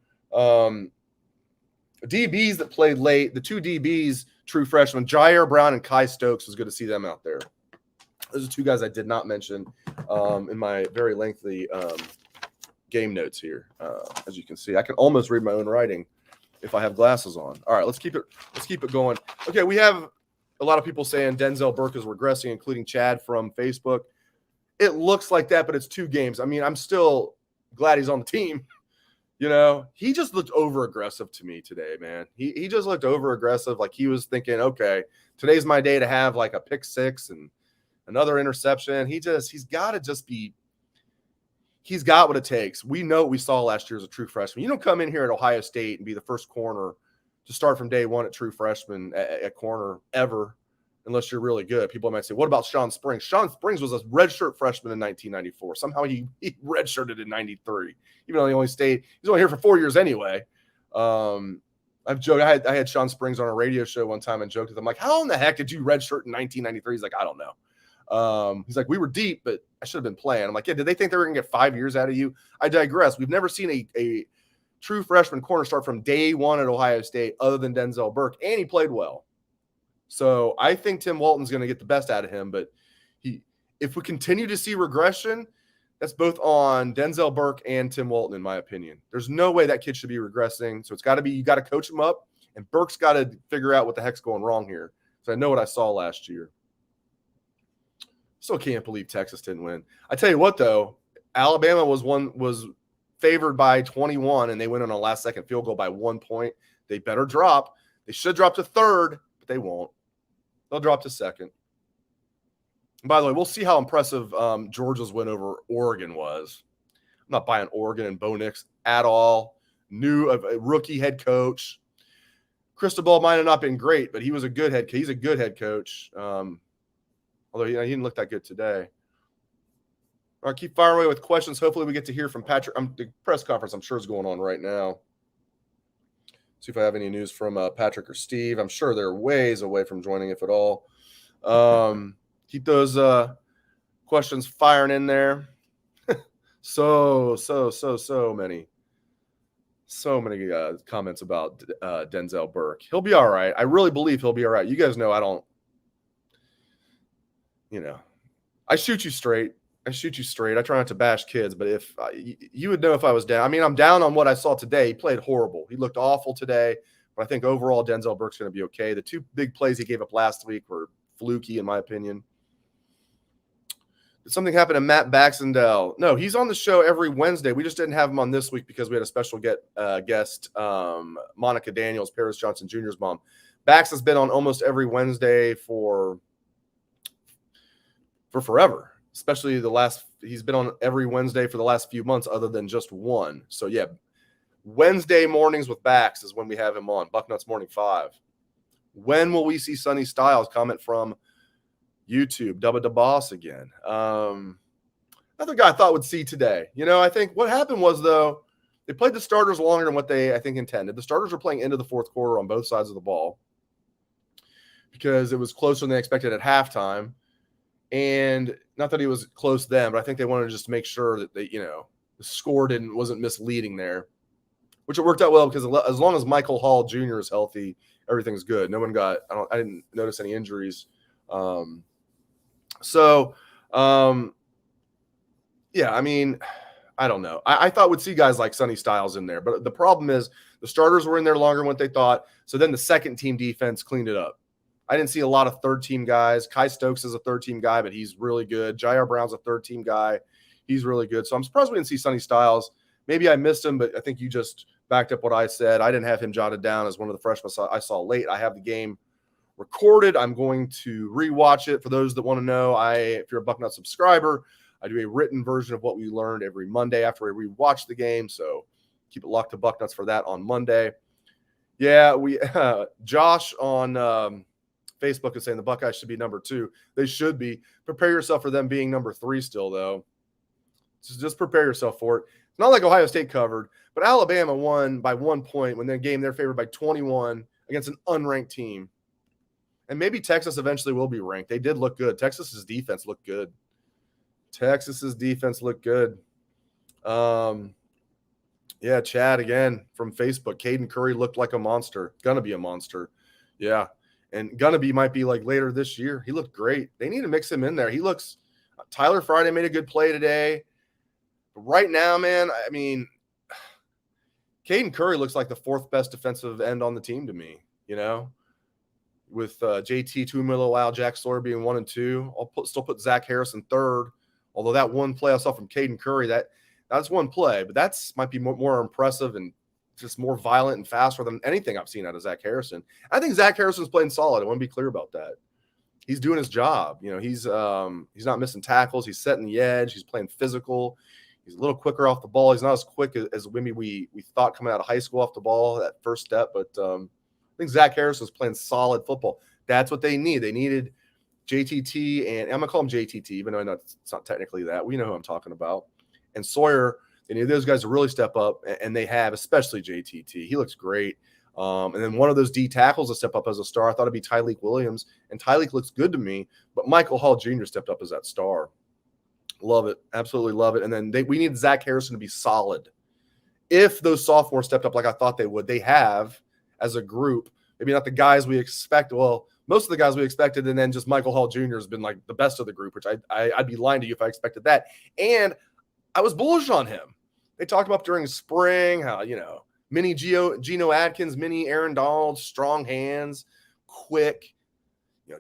DBs that played late. The 2 DBs, true freshmen, Jair Brown and Kai Stokes. Was good to see them out there. Those are 2 guys I did not mention in my very lengthy game notes here. As you can see, I can almost read my own writing if I have glasses on. All right, let's keep it going. Okay, we have a lot of people saying Denzel Burke is regressing, including Chad from Facebook. It looks like that, but it's 2 games. I mean, I'm still glad he's on the team. He just looked over-aggressive to me today, man. He just looked over-aggressive, like he was thinking, okay, today's my day to have like a pick 6 and another interception. He's got what it takes. We know what we saw last year as a true freshman. You don't come in here at Ohio State and be the first corner to start from day one at true freshman at corner ever, unless you're really good. People might say, what about Sean Springs? Sean Springs was a redshirt freshman in 1994. Somehow he redshirted in 93, even though he's only here for 4 years anyway. I've joked. I had Sean Springs on a radio show one time and joked with him, like, how in the heck did you redshirt in 1993? He's like, I don't know. He's like, we were deep, but I should have been playing. I'm like, yeah, did they think they were going to get 5 years out of you? I digress. We've never seen a true freshman corner start from day one at Ohio State other than Denzel Burke, and he played well. So I think Tim Walton's going to get the best out of him, but if we continue to see regression, that's both on Denzel Burke and Tim Walton, in my opinion. There's no way that kid should be regressing. So you got to coach him up, and Burke's got to figure out what the heck's going wrong here. So I know what I saw last year. Still can't believe Texas didn't win. I tell you what, though, Alabama was favored by 21, and they went on a last-second field goal by 1 point. They better drop. They should drop to 3rd, but they won't. They'll drop to 2nd. And by the way, we'll see how impressive Georgia's win over Oregon was. I'm not buying Oregon and Bo Nix at all. A rookie head coach. Cristobal might have not been great, but he's a good head coach. Although he didn't look that good today. All right, keep firing away with questions. Hopefully we get to hear from Patrick. The press conference, I'm sure, is going on right now. See if I have any news from Patrick or Steve. I'm sure they're ways away from joining, if at all. Keep those questions firing in there. So many comments about Denzel Burke. He'll be all right. I really believe he'll be all right. You guys know I don't. I shoot you straight. I try not to bash kids, but if you would know if I was down. I mean, I'm down on what I saw today. He played horrible. He looked awful today, but I think overall Denzel Burke's going to be okay. The 2 big plays he gave up last week were fluky, in my opinion. Did something happen to Matt Baxendale? No, he's on the show every Wednesday. We just didn't have him on this week because we had a special guest, Monica Daniels, Paris Johnson Jr.'s mom. Bax has been on almost every Wednesday for forever. Especially he's been on every Wednesday for the last few months other than just one. So, yeah, Wednesday mornings with Bax is when we have him on, Bucknuts Morning 5. When will we see Sonny Styles? Comment from YouTube, Dubba the Boss again. another guy I thought would see today. I think what happened was, though, they played the starters longer than what they, I think, intended. The starters were playing into the fourth quarter on both sides of the ball because it was closer than they expected at halftime. And not that he was close then, but I think they wanted to just make sure that the score wasn't misleading there, which it worked out well because as long as Michael Hall Jr. is healthy, everything's good. No one got, I didn't notice any injuries. Yeah, I mean, I don't know. I thought we'd see guys like Sonny Styles in there, but the problem is the starters were in there longer than what they thought. So then the second team defense cleaned it up. I didn't see a lot of third team guys. Kai Stokes is a third team guy, but he's really good. Jair Brown's a third team guy. He's really good. So I'm surprised we didn't see Sonny Styles. Maybe I missed him, but I think you just backed up what I said. I didn't have him jotted down as one of the freshmen I saw late. I have the game recorded. I'm going to rewatch it. For those that want to know, if you're a Bucknut subscriber, I do a written version of what we learned every Monday after I rewatch the game. So keep it locked to Bucknuts for that on Monday. Yeah, Josh on Facebook is saying the Buckeyes should be number 2. They should be. Prepare yourself for them being number 3 still, though. Just prepare yourself for it. It's not like Ohio State covered, but Alabama won by 1 point when their game they're favored by 21 against an unranked team. And maybe Texas eventually will be ranked. They did look good. Texas's defense looked good. Yeah, Chad again from Facebook. Kaden Curry looked like a monster. Gonna be a monster. Yeah. And might be like later this year. He looked great. They need to mix him in there. Tyler Friday made a good play today. But right now, man, I mean, Kaden Curry looks like the 4th best defensive end on the team to me, with JT Tuimoloau, Jack Sawyer being 1 and 2. I'll still put Zach Harrison 3rd. Although that one play I saw from Kaden Curry, that's one play, but that's might be more impressive and just more violent and faster than anything I've seen out of Zach Harrison. I think Zach Harrison's playing solid. I want to be clear about that. He's doing his job. He's not missing tackles. He's setting the edge. He's playing physical. He's a little quicker off the ball. He's not as quick as maybe we thought coming out of high school off the ball, that first step. But I think Zach Harrison's playing solid football. That's what they need. They needed JTT, and I'm going to call him JTT, even though I know it's not technically that. We know who I'm talking about. And Sawyer, they need those guys to really step up, and they have, especially JTT. He looks great. And then one of those D tackles to step up as a star, I thought it'd be Tyleek Williams, and Tyleek looks good to me, but Michael Hall Jr. stepped up as that star. Love it. Absolutely love it. And then we need Zach Harrison to be solid. If those sophomores stepped up like I thought they would, they have as a group, maybe not the guys we expect. Well, most of the guys we expected, and then just Michael Hall Jr. has been like the best of the group, which I'd be lying to you if I expected that. And I was bullish on him. They talked about during spring how, mini Geno Atkins, mini Aaron Donald, strong hands, quick,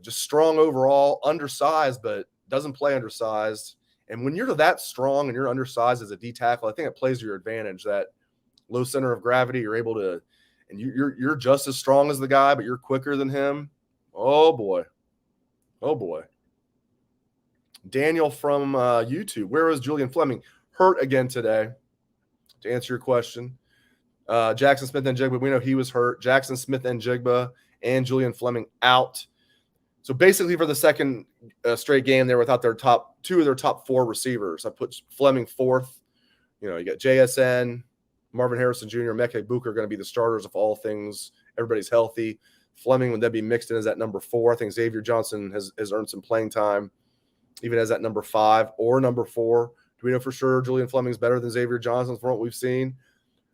just strong overall, undersized, but doesn't play undersized. And when you're that strong and you're undersized as a D tackle, I think it plays to your advantage, that low center of gravity. You're able to, and you're just as strong as the guy, but you're quicker than him. Oh boy. Daniel from YouTube. Where is Julian Fleming? Hurt again today, to answer your question. Jackson Smith and Jigba, we know he was hurt. Jackson Smith and Jigba and Julian Fleming out. So basically for the second straight game, they're without two of their top 4 receivers. I put Fleming 4th. You got JSN, Marvin Harrison Jr., Mekhi Buka are going to be the starters if all things, everybody's healthy. Fleming would then be mixed in as that number 4. I think Xavier Johnson has earned some playing time, even as that number 5 or number 4. Do we know for sure Julian Fleming's better than Xavier Johnson from what we've seen?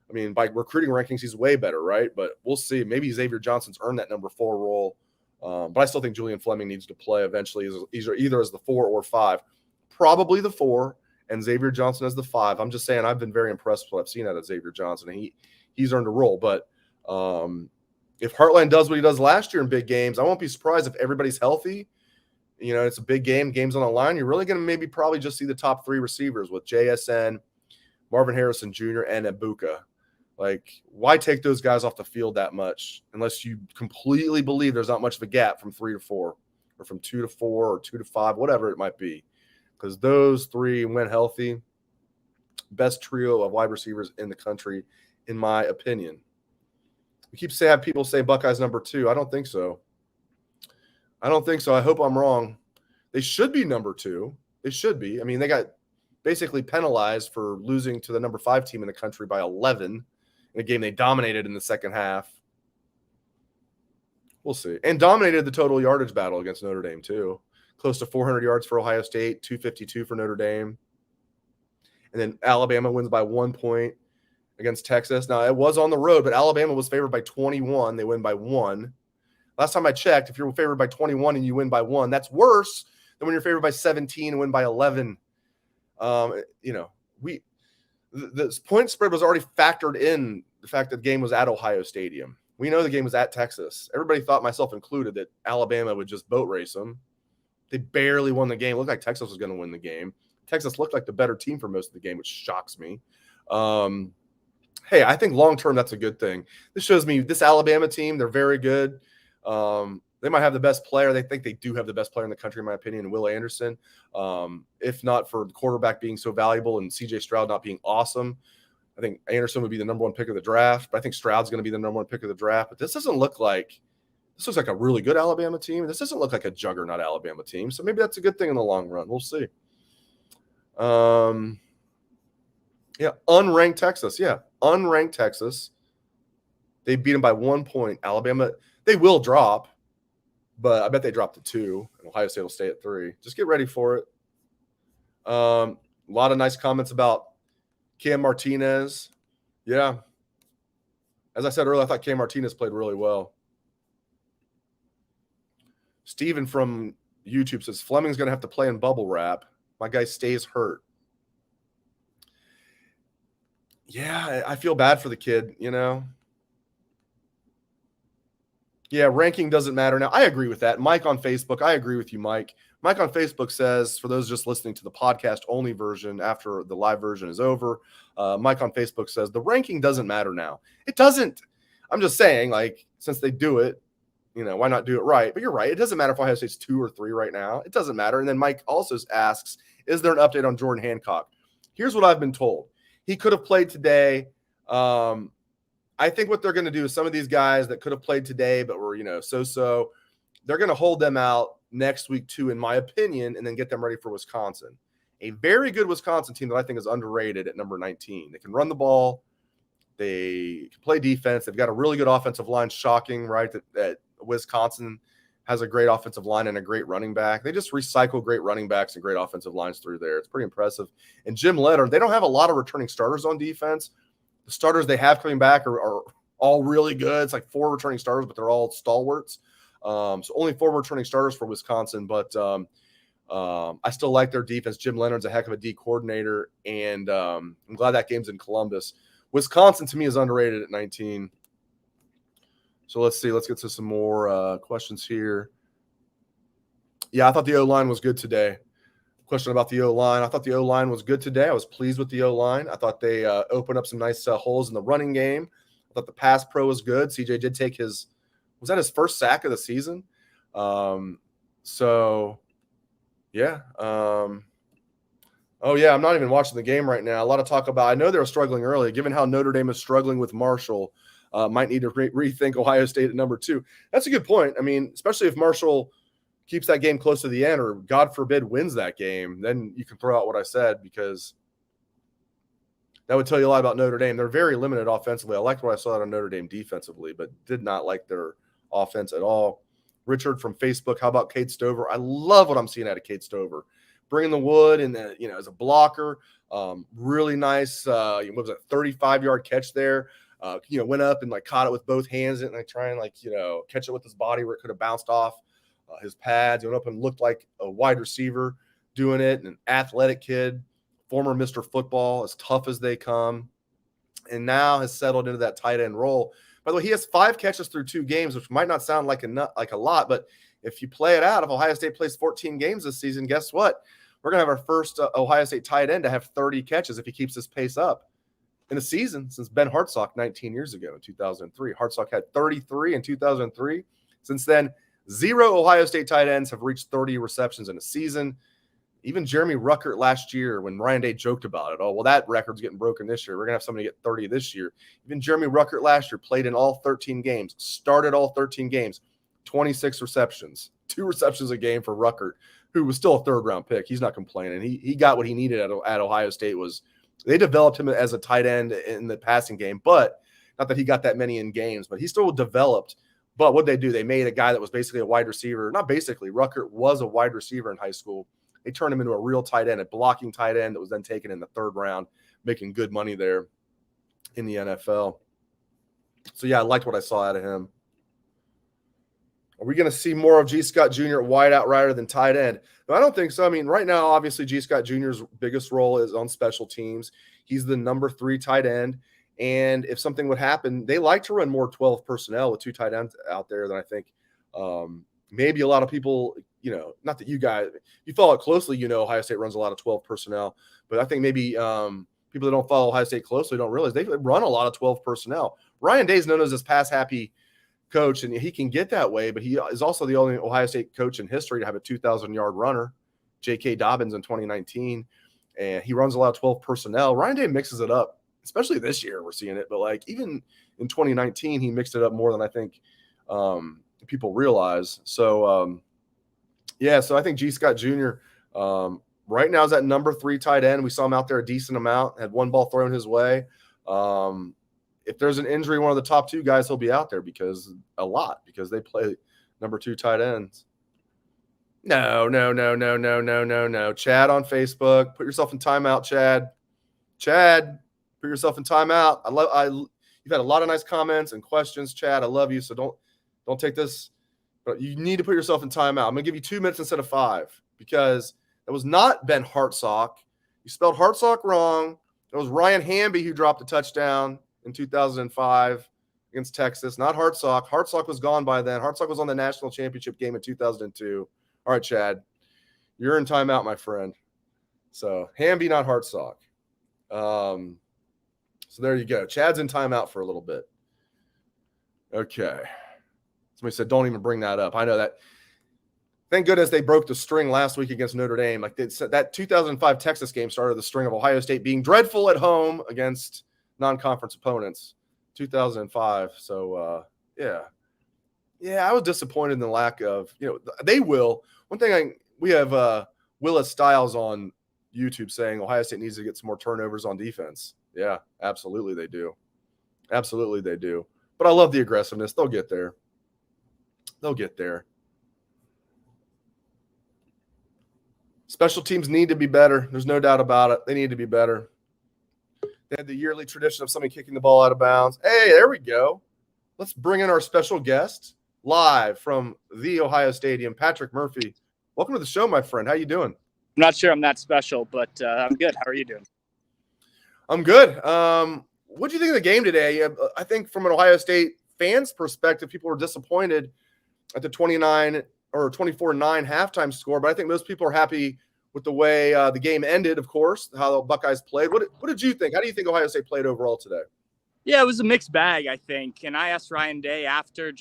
I mean, by recruiting rankings, he's way better, right? But we'll see. Maybe Xavier Johnson's earned that number 4 role. But I still think Julian Fleming needs to play eventually either as the 4 or 5. Probably the 4, and Xavier Johnson as the 5. I'm just saying I've been very impressed with what I've seen out of Xavier Johnson, and he's earned a role. But if Heartland does what he does last year in big games, I won't be surprised if everybody's healthy. It's a big game, game's on the line. You're really going to probably just see the top 3 receivers with JSN, Marvin Harrison Jr., and Ibuka. Like, why take those guys off the field that much unless you completely believe there's not much of a gap from 3 to 4 or from 2 to 4 or 2 to 5, whatever it might be. Because those 3, when healthy, best trio of wide receivers in the country, in my opinion. We keep saying, have people say Buckeyes number 2. I don't think so. I hope I'm wrong. They should be number 2. They should be. I mean, they got basically penalized for losing to the number 5 team in the country by 11 in a game they dominated in the second half. We'll see. And dominated the total yardage battle against Notre Dame, too. Close to 400 yards for Ohio State, 252 for Notre Dame. And then Alabama wins by 1 point against Texas. Now, it was on the road, but Alabama was favored by 21. They win by 1. Last time I checked, if you're favored by 21 and you win by 1, that's worse than when you're favored by 17 and win by 11. The point spread was already factored in the fact that the game was at Ohio Stadium. We know the game was at Texas. Everybody thought, myself included, that Alabama would just boat race them. They barely won the game. It looked like Texas was going to win the game. Texas looked like the better team for most of the game, which shocks me. Hey, I think long-term that's a good thing. This shows me this Alabama team, they're very good. They might have the best player. They think they do have the best player in the country, in my opinion, Will Anderson. If not for the quarterback being so valuable and C.J. Stroud not being awesome, I think Anderson would be the number 1 pick of the draft. But I think Stroud's going to be the number 1 pick of the draft. But this looks like a really good Alabama team. This doesn't look like a juggernaut Alabama team. So maybe that's a good thing in the long run. We'll see. Unranked Texas. Yeah, unranked Texas. They beat them by 1 point. Alabama, they will drop, but I bet they drop to 2, and Ohio State will stay at 3. Just get ready for it. A lot of nice comments about Cam Martinez. Yeah. As I said earlier, I thought Cam Martinez played really well. Steven from YouTube says, Fleming's going to have to play in bubble wrap. My guy stays hurt. Yeah, I feel bad for the kid, Yeah, ranking doesn't matter now. I agree with that. Mike on Facebook, I agree with you, Mike. Mike on Facebook says, for those just listening to the podcast-only version after the live version is over, Mike on Facebook says, the ranking doesn't matter now. It doesn't. I'm just saying, since they do it, why not do it right? But you're right. It doesn't matter if Ohio State's 2 or 3 right now. It doesn't matter. And then Mike also asks, is there an update on Jordan Hancock? Here's what I've been told. He could have played today. I think what they're going to do is some of these guys that could have played today but were, so-so, they're going to hold them out next week too, in my opinion, and then get them ready for Wisconsin. A very good Wisconsin team that I think is underrated at number 19. They can run the ball. They can play defense. They've got a really good offensive line. Shocking, right, that Wisconsin has a great offensive line and a great running back. They just recycle great running backs and great offensive lines through there. It's pretty impressive. And Jim Leonard, they don't have a lot of returning starters on defense. The starters they have coming back are all really good. It's like 4 returning starters, but they're all stalwarts. So only 4 returning starters for Wisconsin, but I still like their defense. Jim Leonard's a heck of a D coordinator, and I'm glad that game's in Columbus. Wisconsin, to me, is underrated at 19. So let's see. Let's get to some more questions here. Yeah, I thought the O-line was good today. Question about the O-line. I thought the O-line was good today. I was pleased with the O-line. I thought they opened up some nice holes in the running game. I thought the pass pro was good. CJ did take was that his first sack of the season? So, yeah. Oh, yeah, I'm not even watching the game right now. A lot of talk about – I know they were struggling early. Given how Notre Dame is struggling with Marshall, might need to rethink Ohio State at number 2. That's a good point. I mean, especially if Marshall keeps that game close to the end or, God forbid, wins that game, then you can throw out what I said because that would tell you a lot about Notre Dame. They're very limited offensively. I liked what I saw out of Notre Dame defensively, but did not like their offense at all. Richard from Facebook, how about Cade Stover? I love what I'm seeing out of Cade Stover. Bringing the wood and, as a blocker, really nice, what was it, 35-yard catch there. Went up and, caught it with both hands and, try and, catch it with his body where it could have bounced off his pads. He went up and looked like a wide receiver doing it, and an athletic kid, former Mr. Football, as tough as they come, and now has settled into that tight end role. By the way, he has 5 catches through 2 games, which might not sound like a lot, but if you play it out, if Ohio State plays 14 games this season, guess what? We're going to have our first Ohio State tight end to have 30 catches if he keeps this pace up in a season since Ben Hartsock 19 years ago in 2003. Hartsock had 33 in 2003. Since then, 0 Ohio State tight ends have reached 30 receptions in a season. Even Jeremy Ruckert last year, when Ryan Day joked about it, oh, well, that record's getting broken this year. We're going to have somebody get 30 this year. Even Jeremy Ruckert last year played in all 13 games, started all 13 games, 26 receptions, 2 receptions a game for Ruckert. who was still a third-round pick. He's not complaining. He got what he needed at Ohio State. They developed him as a tight end in the passing game, but not that he got that many in games, but he still developed. But what they do, they made a guy that was basically a wide receiver. Not basically, Ruckert was a wide receiver in high school. They turned him into a real tight end, a blocking tight end that was then taken in the third round, making good money there in the NFL. So, yeah, I liked what I saw out of him. Are we going to see more of G. Scott Jr. at wideout rather than tight end? No, I don't think so. I mean, right now, obviously, G. Scott Jr.'s biggest role is on special teams. He's the number 3 tight end. And if something would happen, they like to run more 12 personnel with 2 tight ends out there than I think maybe a lot of people, not that you guys, you follow it closely, Ohio State runs a lot of 12 personnel. But I think maybe people that don't follow Ohio State closely don't realize they run a lot of 12 personnel. Ryan Day is known as this pass-happy coach, and he can get that way, but he is also the only Ohio State coach in history to have a 2,000-yard runner, J.K. Dobbins in 2019, and he runs a lot of 12 personnel. Ryan Day mixes it up, especially this year we're seeing it, but like even in 2019 he mixed it up more than I think people realize. So, so I think G. Scott Jr. Right now is at number 3 tight end. We saw him out there a decent amount, had one ball thrown his way. If there's an injury, one of the top 2 guys, he'll be out there because they play number 2 tight ends. No. Chad on Facebook, put yourself in timeout, Chad. Put yourself in timeout. You've had a lot of nice comments and questions, Chad. I love you, so don't take this. But you need to put yourself in timeout. I'm gonna give you 2 minutes instead of 5 because that was not Ben Hartsock. You spelled Hartsock wrong. It was Ryan Hamby who dropped a touchdown in 2005 against Texas, not Hartsock. Hartsock was gone by then. Hartsock was on the national championship game in 2002. All right, Chad, you're in timeout, my friend. So Hamby, not Hartsock. So there you go. Chad's in timeout for a little bit. Okay. Somebody said, don't even bring that up. I know that. Thank goodness they broke the string last week against Notre Dame. Like they said, that 2005 Texas game started the string of Ohio State being dreadful at home against non-conference opponents. 2005. So, yeah, I was disappointed in the lack of, they will. One thing we have Willis Stiles on YouTube saying Ohio State needs to get some more turnovers on defense. Yeah, absolutely they do. Absolutely they do. But I love the aggressiveness. They'll get there. Special teams need to be better. There's no doubt about it. They need to be better. They had the yearly tradition of somebody kicking the ball out of bounds. Hey, there we go. Let's bring in our special guest live from the Ohio Stadium, Patrick Murphy. Welcome to the show, my friend. How you doing? I'm not sure I'm that special, but I'm good. How are you doing? I'm good. What do you think of the game today? I think from an Ohio State fan's perspective, people were disappointed at the 24-9 halftime score, but I think most people are happy with the way the game ended, of course, how the Buckeyes played. What did you think? How do you think Ohio State played overall today? Yeah, it was a mixed bag, I think. And I asked Ryan Day after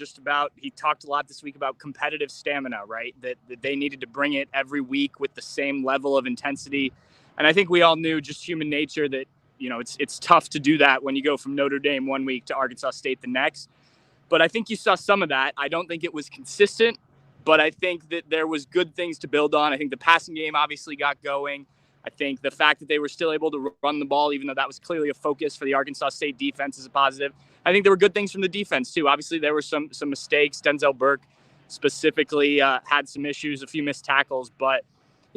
he talked a lot this week about competitive stamina, right? That they needed to bring it every week with the same level of intensity. And I think we all knew just human nature that, it's tough to do that when you go from Notre Dame one week to Arkansas State the next. But I think you saw some of that. I don't think it was consistent, but I think that there was good things to build on. I think the passing game obviously got going. I think the fact that they were still able to run the ball, even though that was clearly a focus for the Arkansas State defense, is a positive. I think there were good things from the defense, too. Obviously, there were some mistakes. Denzel Burke specifically had some issues, a few missed tackles. But,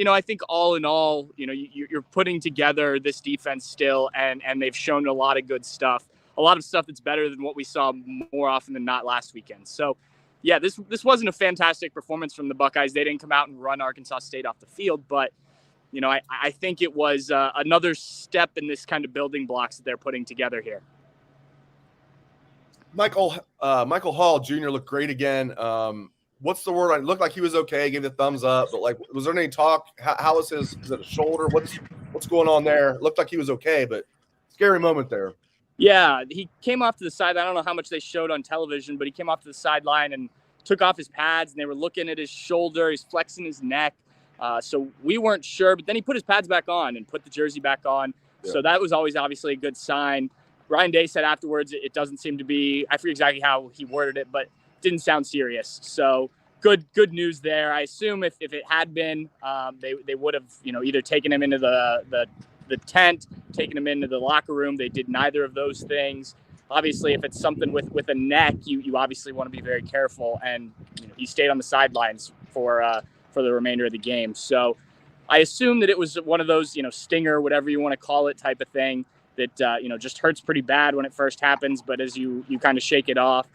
I think all in all, you're putting together this defense still, and they've shown a lot of good stuff, a lot of stuff that's better than what we saw more often than not last weekend. So, yeah, this wasn't a fantastic performance from the Buckeyes. They didn't come out and run Arkansas State off the field, but I think it was another step in this kind of building blocks that they're putting together here. Michael Hall Jr. looked great again. What's the word? It looked like he was okay. Gave the thumbs up, but was there any talk? How was his? Is it a shoulder? What's going on there? It looked like he was okay, but scary moment there. Yeah, he came off to the side. I don't know how much they showed on television, but he came off to the sideline and took off his pads, and they were looking at his shoulder. He's flexing his neck. So we weren't sure, but then he put his pads back on and put the jersey back on. Yeah. So that was always obviously a good sign. Ryan Day said afterwards, it doesn't seem to be, I forget exactly how he worded it, but it didn't sound serious. So good news there. I assume if it had been, they would have, either taken him into the tent, taken him into the locker room. They did neither of those things. Obviously, if it's something with a neck, you obviously want to be very careful. And he stayed on the sidelines for the remainder of the game. So I assume that it was one of those, stinger, whatever you want to call it, type of thing that, just hurts pretty bad when it first happens. But as you kind of shake it off,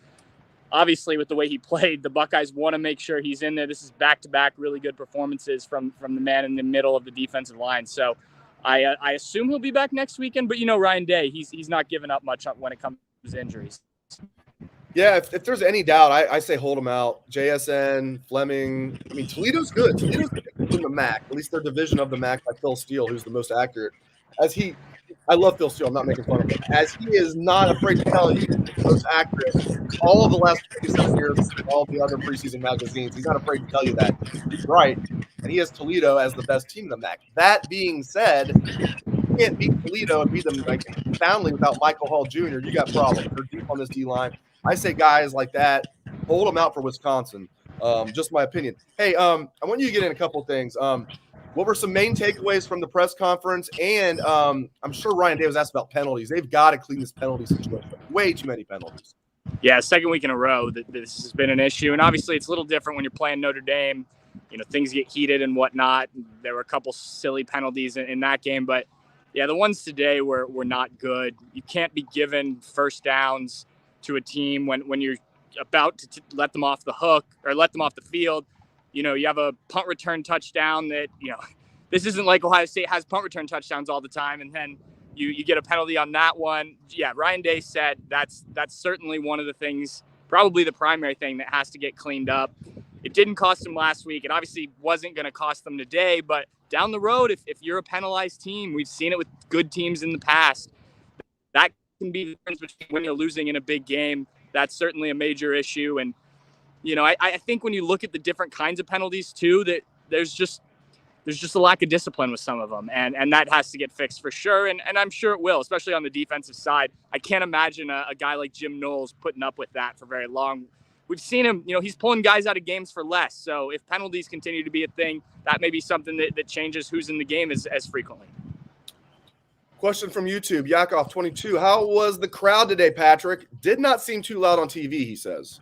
obviously with the way he played, the Buckeyes want to make sure he's in there. This is back-to-back really good performances from the man in the middle of the defensive line. So I assume he'll be back next weekend. But, Ryan Day, he's not giving up much when it comes to injuries. Yeah, if there's any doubt, I say hold him out. JSN, Fleming. I mean, Toledo's good. Toledo's in the MAC, at least their division of the MAC by Phil Steele, who's the most accurate. I love Phil Steele. I'm not making fun of him. As he is not afraid to tell you the most accurate all of the last 27 years, all the other preseason magazines. He's not afraid to tell you that. He's right. And he has Toledo as the best team in the MAC. That being said, you can't beat Toledo and beat them like soundly without Michael Hall Jr. You got problems. They're deep on this D-line. I say guys like that, hold them out for Wisconsin. Just my opinion. Hey, I want you to get in a couple things. What were some main takeaways from the press conference? And I'm sure Ryan Day was asked about penalties. They've got to clean this penalty situation. Way too many penalties. Yeah, second week in a row that this has been an issue. And obviously it's a little different when you're playing Notre Dame. Things get heated and whatnot. There were a couple silly penalties in that game. But, yeah, the ones today were not good. You can't be given first downs to a team when you're about to let them off the hook or let them off the field. You have a punt return touchdown that, this isn't like Ohio State has punt return touchdowns all the time. And then you get a penalty on that one. Yeah, Ryan Day said that's certainly one of the things, probably the primary thing that has to get cleaned up. It didn't cost them last week. It obviously wasn't going to cost them today, but down the road, if you're a penalized team, we've seen it with good teams in the past, that can be the difference between when you're losing in a big game. That's certainly a major issue. And, I think when you look at the different kinds of penalties too, that there's just a lack of discipline with some of them. And that has to get fixed for sure. And I'm sure it will, especially on the defensive side. I can't imagine a guy like Jim Knowles putting up with that for very long. We've seen him, he's pulling guys out of games for less. So if penalties continue to be a thing, that may be something that changes who's in the game as frequently. Question from YouTube, Yakov22. How was the crowd today, Patrick? Did not seem too loud on TV, he says.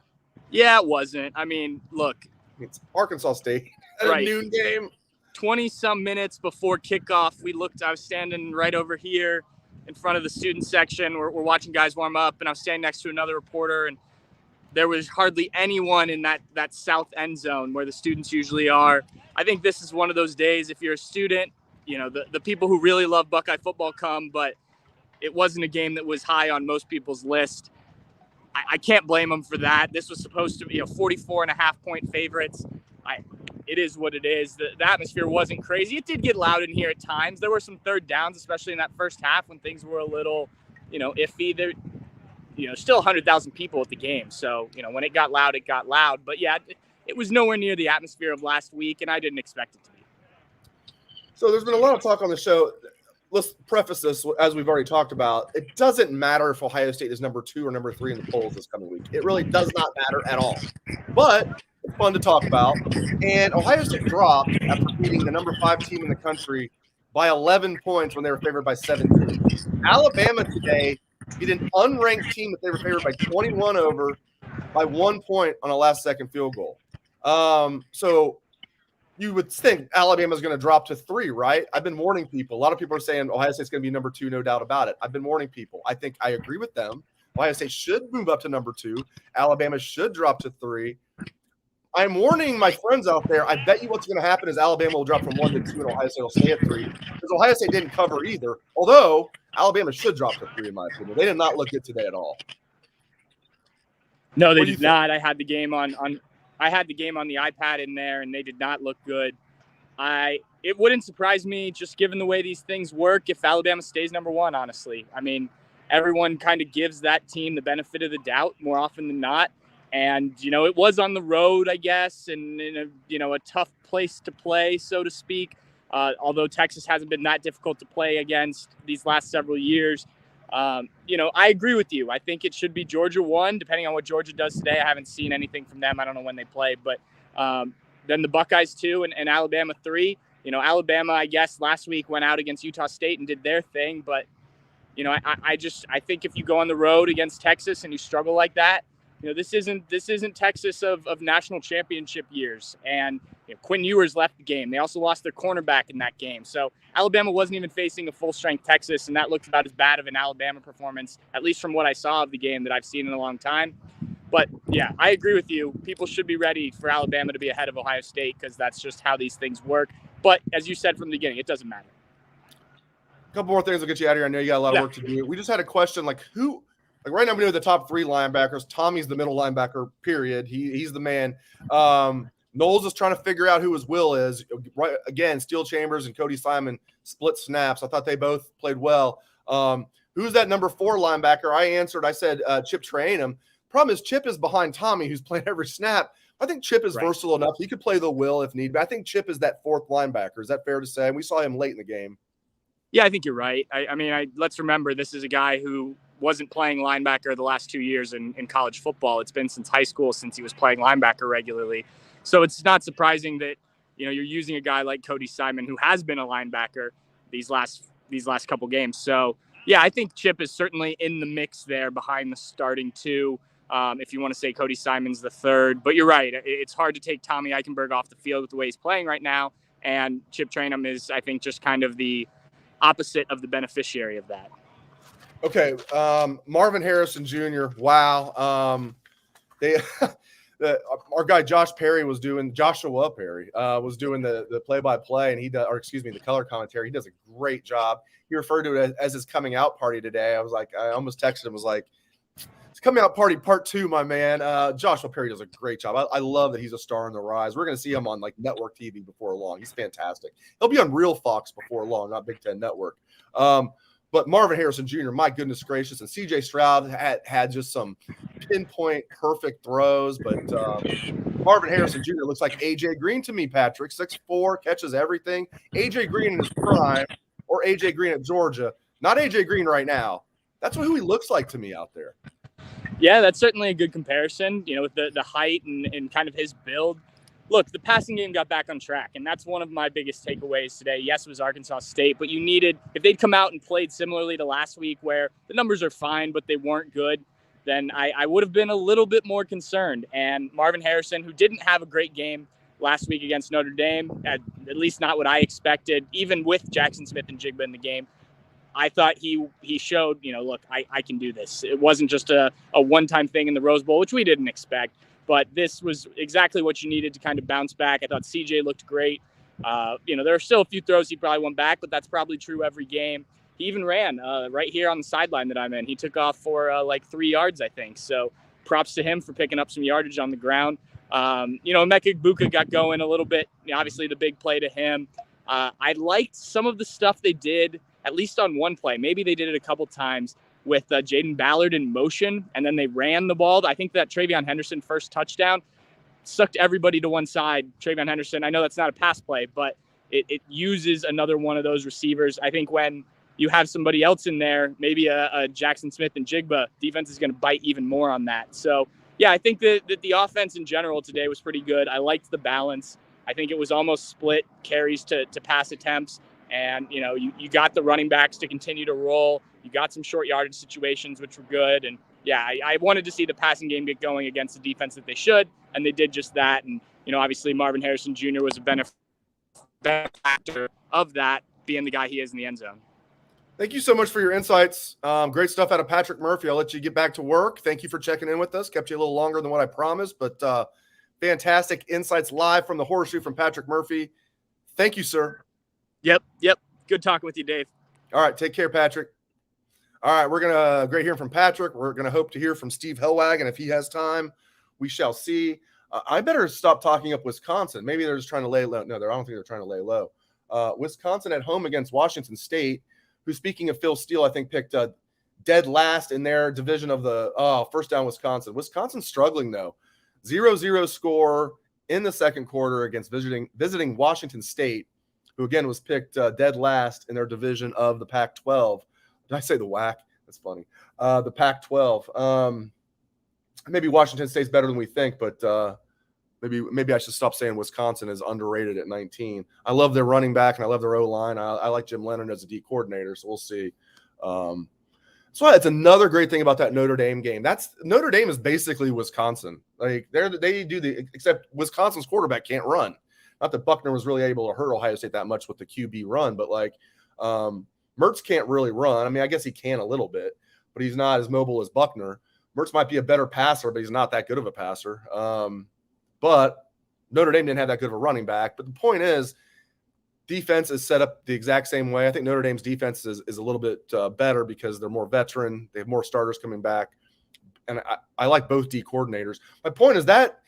Yeah, it wasn't. I mean, look. It's Arkansas State at a noon game. 20-some minutes before kickoff, I was standing right over here in front of the student section. We're watching guys warm up, and I was standing next to another reporter, and there was hardly anyone in that south end zone where the students usually are. I think this is one of those days, if you're a student, the people who really love Buckeye football come, but it wasn't a game that was high on most people's list. I can't blame them for that. This was supposed to be 44.5-point favorites. It is what it is. The atmosphere wasn't crazy. It did get loud in here at times. There were some third downs, especially in that first half when things were a little, iffy. There, still 100,000 people at the game. So, when it got loud, it got loud. But, yeah, it was nowhere near the atmosphere of last week, and I didn't expect it to be. So there's been a lot of talk on the show. Let's preface this, as we've already talked about. It doesn't matter if Ohio State is number 2 or number 3 in the polls this coming week. It really does not matter at all. But it's fun to talk about. And Ohio State dropped after beating the number 5 team in the country by 11 points when they were favored by 17. Alabama today beat an unranked team that they were favored by 21 over by 1 point on a last-second field goal. So you would think Alabama's going to drop to 3, right? I've been warning people. A lot of people are saying Ohio State's going to be number 2, no doubt about it. I've been warning people. I think I agree with them. Ohio State should move up to number 2. Alabama should drop to 3. I'm warning my friends out there. I bet you what's going to happen is Alabama will drop from 1 to 2 and Ohio State will stay at 3 because Ohio State didn't cover either. Although Alabama should drop to 3 in my opinion. They did not look good today at all. No, they did not. I had the game on the iPad in there, and they did not look good. It wouldn't surprise me, just given the way these things work, if Alabama stays number 1, honestly. I mean, everyone kind of gives that team the benefit of the doubt more often than not. And, it was on the road, I guess, and in a tough place to play, so to speak. Although Texas hasn't been that difficult to play against these last several years. I agree with you. I think it should be Georgia 1, depending on what Georgia does today. I haven't seen anything from them. I don't know when they play, but Then the Buckeyes 2 and Alabama 3. Alabama, I guess, last week went out against Utah State and did their thing. But, I think if you go on the road against Texas and you struggle like that, this isn't Texas of national championship years. And Quinn Ewers left the game. They also lost their cornerback in that game. So Alabama wasn't even facing a full-strength Texas, and that looked about as bad of an Alabama performance, at least from what I saw of the game, that I've seen in a long time. But, yeah, I agree with you. People should be ready for Alabama to be ahead of Ohio State because that's just how these things work. But, as you said from the beginning, it doesn't matter. A couple more things will get you out of here. I know you got a lot of work to do. We just had a question, who – right now we know the top 3 linebackers. Tommy's the middle linebacker, period. He's the man. Knowles is trying to figure out who his will is. Right, again, Steel Chambers and Cody Simon split snaps. I thought they both played well. Who's that number 4 linebacker? I answered. I said Chip Trayanum. Problem is Chip is behind Tommy, who's playing every snap. I think Chip is versatile enough. He could play the will if need be. I think Chip is that 4th linebacker. Is that fair to say? And we saw him late in the game. Yeah, I think you're right. Let's remember this is a guy who wasn't playing linebacker the last 2 years in college football. It's been since high school since he was playing linebacker regularly. So it's not surprising that, you're using a guy like Cody Simon, who has been a linebacker these last couple games. So, yeah, I think Chip is certainly in the mix there behind the starting 2. If you want to say Cody Simon's the 3rd. But you're right. It's hard to take Tommy Eichenberg off the field with the way he's playing right now. And Chip Trayanum is, I think, just kind of the opposite of the beneficiary of that. Okay, Marvin Harrison Jr. Wow, our guy Joshua Perry was doing the play-by-play, and the color commentary. He does a great job. He referred to it as his coming out party today. I almost texted him. Was like, it's coming out party part 2, my man. Joshua Perry does a great job. I love that he's a star on the rise. We're going to see him on network TV before long. He's fantastic. He'll be on Real Fox before long, not Big Ten Network. But Marvin Harrison Jr., my goodness gracious, and C.J. Stroud had just some pinpoint perfect throws. But Marvin Harrison Jr. looks like A.J. Green to me, Patrick. 6'4", catches everything. A.J. Green in his prime, or A.J. Green at Georgia. Not A.J. Green right now. That's who he looks like to me out there. Yeah, that's certainly a good comparison, with the height and kind of his build. Look, the passing game got back on track, and that's one of my biggest takeaways today. Yes, it was Arkansas State, but if they'd come out and played similarly to last week where the numbers are fine, but they weren't good, then I would have been a little bit more concerned. And Marvin Harrison, who didn't have a great game last week against Notre Dame, at least not what I expected, even with Jackson Smith and Jigba in the game, I thought he showed, look, I can do this. It wasn't just a one-time thing in the Rose Bowl, which we didn't expect. But this was exactly what you needed to kind of bounce back. I thought CJ looked great. There are still a few throws he probably went back, but that's probably true every game. He even ran right here on the sideline that I'm in. He took off for 3 yards, I think. So props to him for picking up some yardage on the ground. Emeka Egbuka got going a little bit. Obviously, the big play to him. I liked some of the stuff they did, at least on one play. Maybe they did it a couple times with Jaden Ballard in motion, and then they ran the ball. I think that Travion Henderson first touchdown sucked everybody to one side. Travion Henderson, I know that's not a pass play, but it uses another one of those receivers. I think when you have somebody else in there, maybe a Jackson Smith and Jigba, defense is going to bite even more on that. So, yeah, I think that the offense in general today was pretty good. I liked the balance. I think it was almost split carries to pass attempts. And, you got the running backs to continue to roll. You got some short yardage situations, which were good. And, yeah, I wanted to see the passing game get going against the defense that they should, and they did just that. And, obviously Marvin Harrison Jr. was a benefactor of that, being the guy he is in the end zone. Thank you so much for your insights. Great stuff out of Patrick Murphy. I'll let you get back to work. Thank you for checking in with us. Kept you a little longer than what I promised, but fantastic insights live from the Horseshoe from Patrick Murphy. Thank you, sir. Yep. Good talking with you, Dave. All right. Take care, Patrick. All right. Great hearing from Patrick. We're going to hope to hear from Steve Hellwag, and if he has time, we shall see. I better stop talking up Wisconsin. Maybe they're just trying to lay low. No, I don't think they're trying to lay low. Wisconsin at home against Washington State, who, speaking of Phil Steele, I think picked dead last in their division of the first down Wisconsin. Wisconsin's struggling, though. 0-0 score in the second quarter against visiting Washington State, who, again, was picked dead last in their division of the Pac-12. Did I say the WAC? That's funny. The Pac-12. Maybe Washington State's better than we think, but Maybe I should stop saying Wisconsin is underrated at 19. I love their running back and I love their O-line. I like Jim Leonard as a D coordinator, so we'll see. So it's another great thing about that Notre Dame game. Notre Dame is basically Wisconsin. Like except Wisconsin's quarterback can't run. Not that Buckner was really able to hurt Ohio State that much with the QB run, but Mertz can't really run. I mean, I guess he can a little bit, but he's not as mobile as Buckner. Mertz might be a better passer, but he's not that good of a passer. But Notre Dame didn't have that good of a running back. But the point is, defense is set up the exact same way. I think Notre Dame's defense is a little bit better because they're more veteran. They have more starters coming back. And I like both D coordinators. My point is that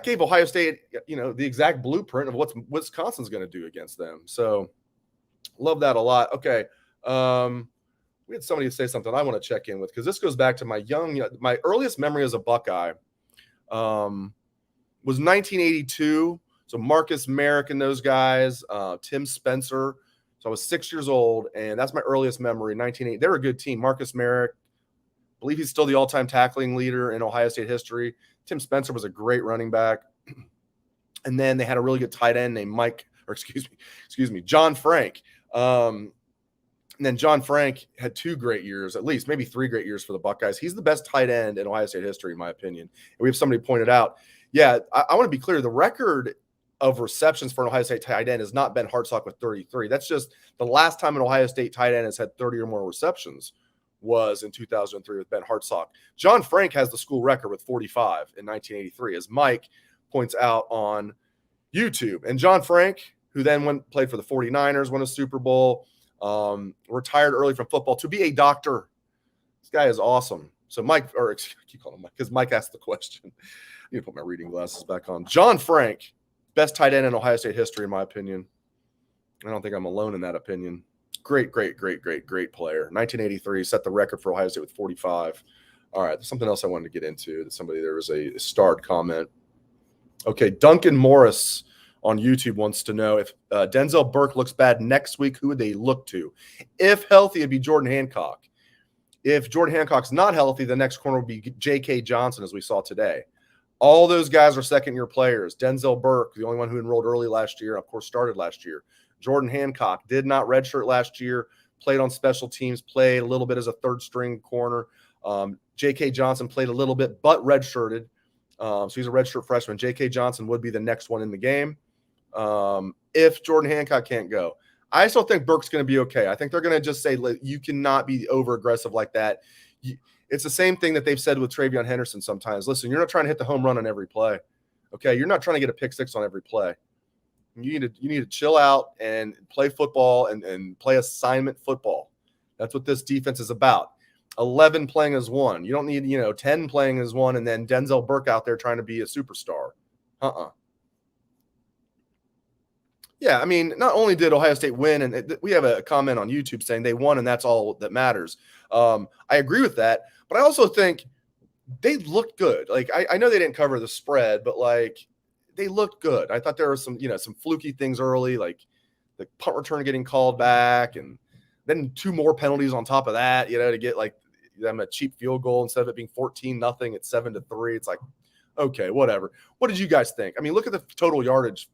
gave Ohio State, the exact blueprint of what Wisconsin's going to do against them. So love that a lot. Okay. We had somebody say something I want to check in with because this goes back to my earliest memory as a Buckeye was 1982. So Marcus Merrick and those guys, Tim Spencer. So I was 6 years old, and that's my earliest memory. 1980. They're a good team. Marcus Merrick, I believe he's still the all-time tackling leader in Ohio State history. Tim Spencer was a great running back. And then they had a really good tight end named John Frank. And then John Frank had 2 great years, at least maybe 3 great years for the Buckeyes. He's the best tight end in Ohio State history, in my opinion. And we have somebody pointed out, I want to be clear. The record of receptions for an Ohio State tight end has not been Hartsock with 33. That's just the last time an Ohio State tight end has had 30 or more receptions was in 2003 with Ben Hartsock. John Frank has the school record with 45 in 1983, as Mike points out on YouTube. And John Frank, who then played for the 49ers, won a Super Bowl, retired early from football to be a doctor. This guy is awesome. So I keep calling him Mike because Mike asked the question. I need to put my reading glasses back on. John Frank, best tight end in Ohio State history, in my opinion. I don't think I'm alone in that opinion. Great player. 1983 set the record for Ohio State with 45. All right, there's something else I wanted to get into. There was a starred comment. Okay, Duncan Morris on YouTube wants to know if Denzel Burke looks bad next week, who would they look to? If healthy, it'd be Jordan Hancock. If Jordan Hancock's not healthy, the next corner would be J.K. Johnson, as we saw today. All those guys are second-year players. Denzel Burke, the only one who enrolled early last year, of course, started last year. Jordan Hancock did not redshirt last year, played on special teams, played a little bit as a third-string corner. J.K. Johnson played a little bit, but redshirted. So he's a redshirt freshman. J.K. Johnson would be the next one in the game if Jordan Hancock can't go. I still think Burke's going to be okay. I think they're going to just say, you cannot be over-aggressive like that. It's the same thing that they've said with Travion Henderson sometimes. Listen, you're not trying to hit the home run on every play. Okay, you're not trying to get a pick six on every play. You need to chill out and play football and play assignment football. That's what this defense is about. 11 playing as one. You don't need 10 playing as one and then Denzel Burke out there trying to be a superstar. Yeah, I mean, not only did Ohio State win, and we have a comment on YouTube saying they won and that's all that matters. I agree with that, but I also think they looked good. Like I know they didn't cover the spread, but they looked good. I thought there were some fluky things early, like the punt return getting called back, and then 2 more penalties on top of that, to get them a cheap field goal instead of it being 14-0 at 7-3. It's like, okay, whatever. What did you guys think? I mean, look at the total yardage,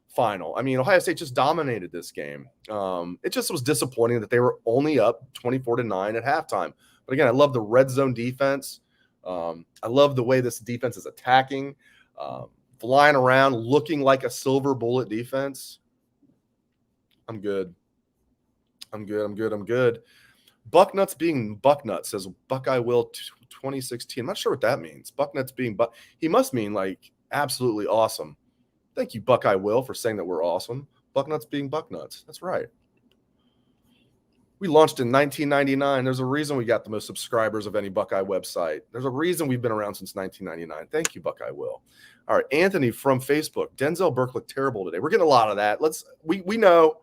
final. I mean, Ohio State just dominated this game. It just was disappointing that they were only up 24-9 at halftime. But again, I love the red zone defense. I love the way this defense is attacking, flying around, looking like a silver bullet defense. I'm good. Bucknuts being Bucknuts, says Buckeye Will 2016. I'm not sure what that means. Bucknuts being he must mean absolutely awesome. Thank you, Buckeye Will, for saying that we're awesome. Bucknuts being Bucknuts. That's right. We launched in 1999. There's a reason we got the most subscribers of any Buckeye website. There's a reason we've been around since 1999. Thank you, Buckeye Will. All right, Anthony from Facebook. Denzel Burke looked terrible today. We're getting a lot of that. We know.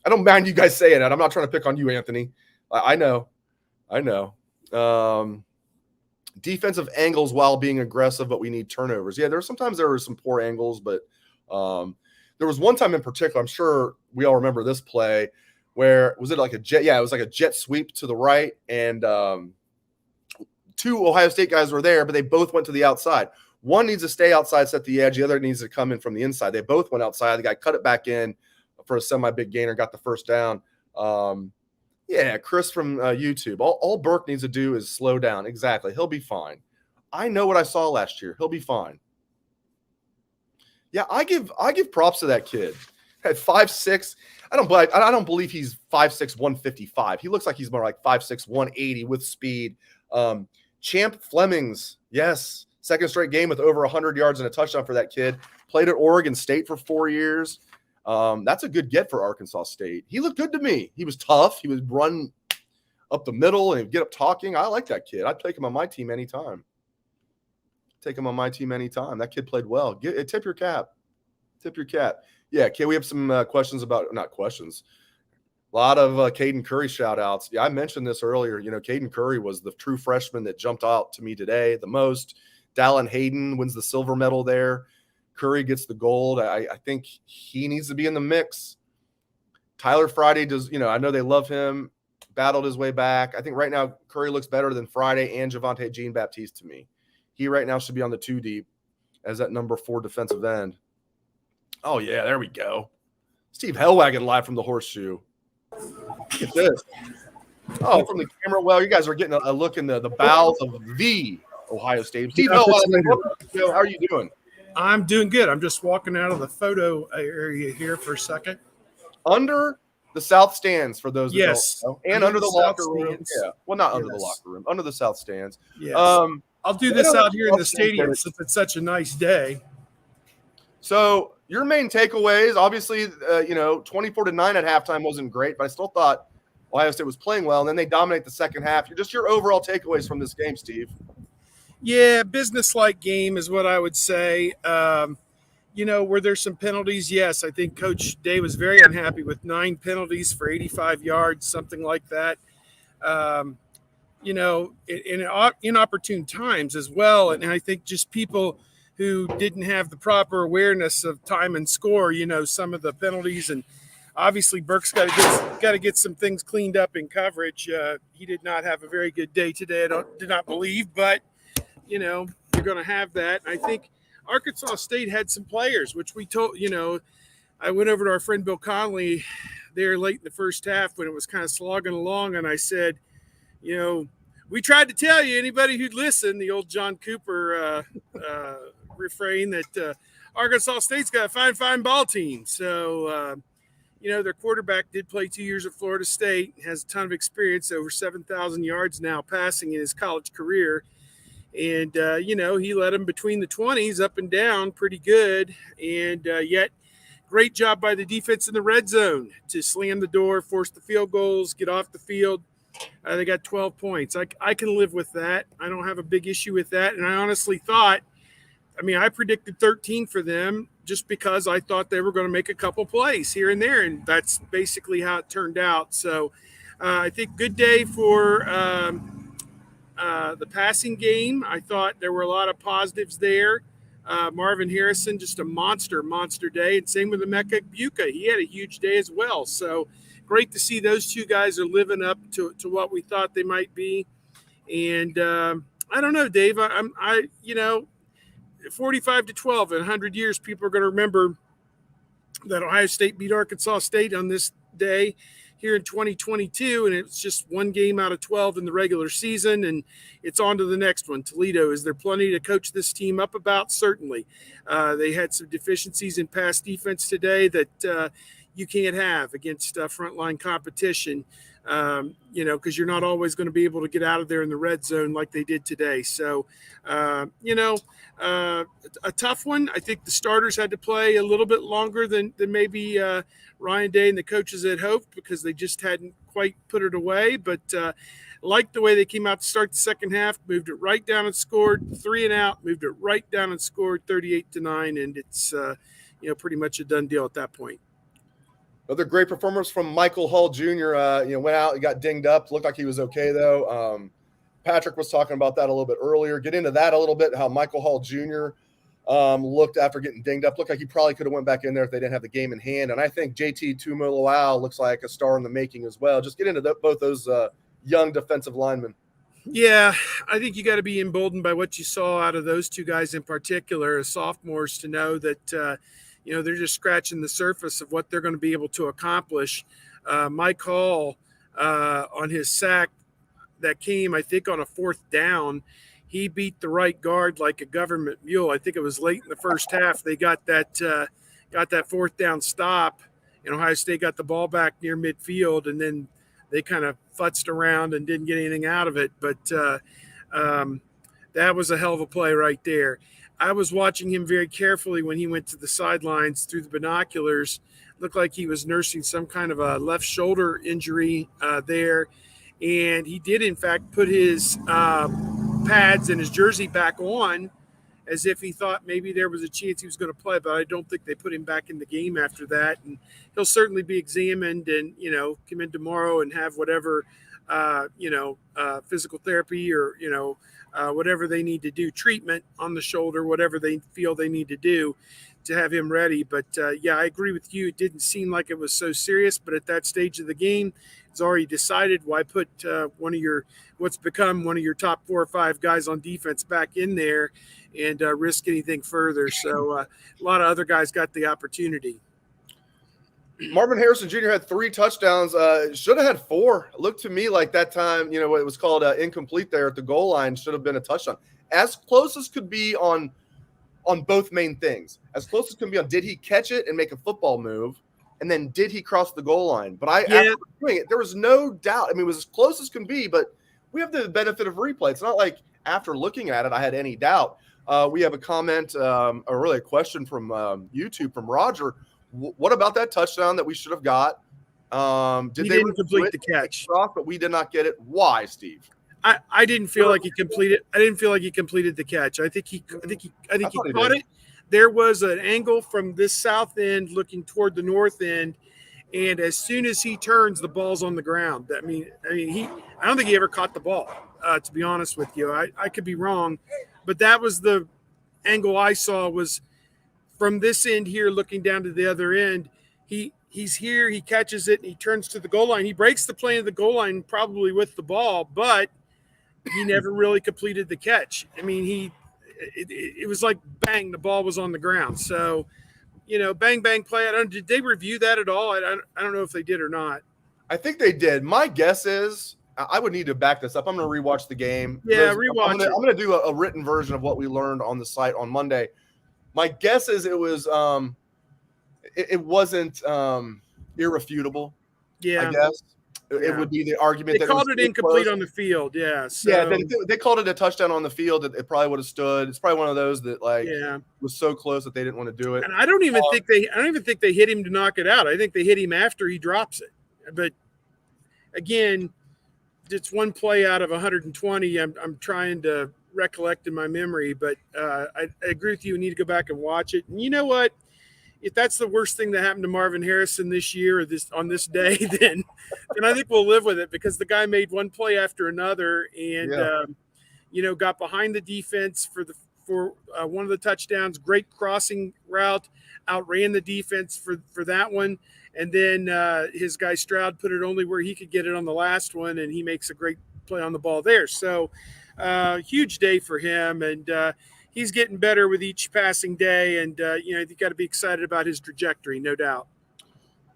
I don't mind you guys saying that. I'm not trying to pick on you, Anthony. I know. Defensive angles while being aggressive, but we need turnovers. Yeah, there were some poor angles, but there was one time in particular, I'm sure we all remember this play, where was it like a jet? Yeah, it was like a jet sweep to the right, and 2 Ohio State guys were there, but they both went to the outside. One needs to stay outside, set the edge. The other needs to come in from the inside. They both went outside. The guy cut it back in for a semi-big gainer, got the first down. Yeah, Chris from YouTube. All Burke needs to do is slow down. Exactly. He'll be fine. I know what I saw last year. He'll be fine. Yeah, I give props to that kid. At 5'6", I don't believe he's 5'6", 155. He looks like he's more like 5'6", 180 with speed. Champ Flemings, yes, second straight game with over 100 yards and a touchdown for that kid. Played at Oregon State for 4 years. That's a good get for Arkansas State. He looked good to me. He was tough. He would run up the middle and get up talking. I like that kid. I'd take him on my team anytime. That kid played well. Tip your cap. Yeah, okay, we have some questions about – not questions. A lot of Kaden Curry shout-outs. Yeah, I mentioned this earlier. Kaden Curry was the true freshman that jumped out to me today the most. Dallin Hayden wins the silver medal there. Curry gets the gold. I think he needs to be in the mix. Tyler Friday does, I know they love him, battled his way back. I think right now Curry looks better than Friday and Javonte Jean-Baptiste to me. He right now should be on the 2 deep as that number 4 defensive end. Oh, yeah, there we go. Steve Hellwagon live from the Horseshoe. Look at this. Oh, from the camera. Well, you guys are getting a look in the bowels of the Ohio State. Steve Hellwagon, how are you doing? I'm doing good. I'm just walking out of the photo area here for a second. Under the south stands, for those yes, that don't know, and under the locker room. Yeah, well, not under the locker room, under the south stands. Yes. I'll do this out here in the stadium since it's such a nice day. So your main takeaways, obviously, 24-9 at halftime wasn't great, but I still thought Ohio State was playing well, and then they dominate the second half. Your overall takeaways from this game, Steve. Yeah, business-like game is what I would say. Were there some penalties? Yes, I think Coach Day was very unhappy with 9 penalties for 85 yards, something like that. In inopportune times as well. And I think just people who didn't have the proper awareness of time and score, some of the penalties. And obviously Burke's got to get some things cleaned up in coverage. He did not have a very good day today, did not believe, but, you're going to have that. I think Arkansas State had some players, which we told, I went over to our friend Bill Conley there late in the first half when it was kind of slogging along. And I said, we tried to tell you, anybody who'd listen, the old John Cooper refrain that Arkansas State's got a fine ball team. So, their quarterback did play 2 years at Florida State, has a ton of experience, over 7,000 yards now passing in his college career. And, he led them between the 20s up and down pretty good. And yet great job by the defense in the red zone to slam the door, force the field goals, get off the field. They got 12 points. I can live with that. I don't have a big issue with that. And I honestly thought, I predicted 13 for them just because I thought they were going to make a couple plays here and there. And that's basically how it turned out. So I think good day for the passing game. I thought there were a lot of positives there. Marvin Harrison, just a monster day. And same with Emeka Buka. He had a huge day as well. So great to see those two guys are living up to what we thought they might be. And I don't know, Dave, 45-12 in 100 years, people are going to remember that Ohio State beat Arkansas State on this day here in 2022. And it's just one game out of 12 in the regular season. And it's on to the next one. Toledo, is there plenty to coach this team up about? Certainly. They had some deficiencies in pass defense today that, you can't have against frontline competition, because you're not always going to be able to get out of there in the red zone like they did today. So, a tough one. I think the starters had to play a little bit longer than maybe Ryan Day and the coaches had hoped because they just hadn't quite put it away. But liked the way they came out to start the second half, moved it right down and scored 3 and out, moved it right down and scored 38-9. And it's, pretty much a done deal at that point. Another great performance from Michael Hull Jr. Went out, he got dinged up. Looked like he was okay, though. Patrick was talking about that a little bit earlier. Get into that a little bit, how Michael Hull Jr. Looked after getting dinged up. Looked like he probably could have went back in there if they didn't have the game in hand. And I think JT Tuimoloau looks like a star in the making as well. Just get into both those young defensive linemen. Yeah, I think you got to be emboldened by what you saw out of those two guys in particular as sophomores to know that, they're just scratching the surface of what they're going to be able to accomplish. Mike Hall, on his sack that came, I think, on a fourth down, he beat the right guard like a government mule. I think it was late in the first half. They got that fourth down stop, and Ohio State got the ball back near midfield, and then they kind of futzed around and didn't get anything out of it. But that was a hell of a play right there. I was watching him very carefully when he went to the sidelines through the binoculars. Looked like he was nursing some kind of a left shoulder injury there. And he did, in fact, put his pads and his jersey back on as if he thought maybe there was a chance he was going to play, but I don't think they put him back in the game after that. And he'll certainly be examined and, come in tomorrow and have whatever, physical therapy or, whatever they need to do, treatment on the shoulder, whatever they feel they need to do to have him ready. But, I agree with you. It didn't seem like it was so serious, but at that stage of the game, it's already decided. Why put what's become one of your top 4 or 5 guys on defense back in there and risk anything further? So a lot of other guys got the opportunity. Marvin Harrison Jr. had 3 touchdowns. Should have had 4. It looked to me like that time, what it was called incomplete there at the goal line should have been a touchdown. As close as could be on both main things. As close as could be on, did he catch it and make a football move? And then did he cross the goal line? But after doing it, there was no doubt. I mean, it was as close as can be, but we have the benefit of replay. It's not like after looking at it, I had any doubt. We have a comment, or really a question from YouTube from Roger. What about that touchdown that we should have got? He didn't complete the catch, but we did not get it. Why, Steve? I didn't feel like he completed. I didn't feel like he completed the catch. I think he caught it. There was an angle from this south end looking toward the north end, and as soon as he turns, the ball's on the ground. I don't think he ever caught the ball. To be honest with you, I could be wrong, but that was the angle I saw, was from this end here looking down to the other end. He's here, he catches it, and he turns to the goal line. He breaks the plane of the goal line probably with the ball, but he never really completed the catch. I mean, it was like bang, the ball was on the ground. So, bang, bang play. Did they review that at all? I don't know if they did or not. I think they did. My guess is, I would need to back this up. I'm going to rewatch the game. Yeah, rewatch I'm going to do a written version of what we learned on the site on Monday. My guess is it was it wasn't irrefutable. Yeah, I guess it would be the argument they that called it incomplete on the field. Yeah, so. They called it a touchdown on the field. It probably would have stood. It's probably one of those that was so close that they didn't want to do it. And I don't even think they hit him to knock it out. I think they hit him after he drops it. But again, it's one play out of 120. I'm trying to recollect in my memory, but I agree with you. We need to go back and watch it. And you know what? If that's the worst thing that happened to Marvin Harrison this year or on this day, then I think we'll live with it, because the guy made one play after another and got behind the defense for one of the touchdowns. Great crossing route, outran the defense for that one, and then his guy Stroud put it only where he could get it on the last one, and he makes a great play on the ball there. So huge day for him, and he's getting better with each passing day, and you got to be excited about his trajectory, no doubt.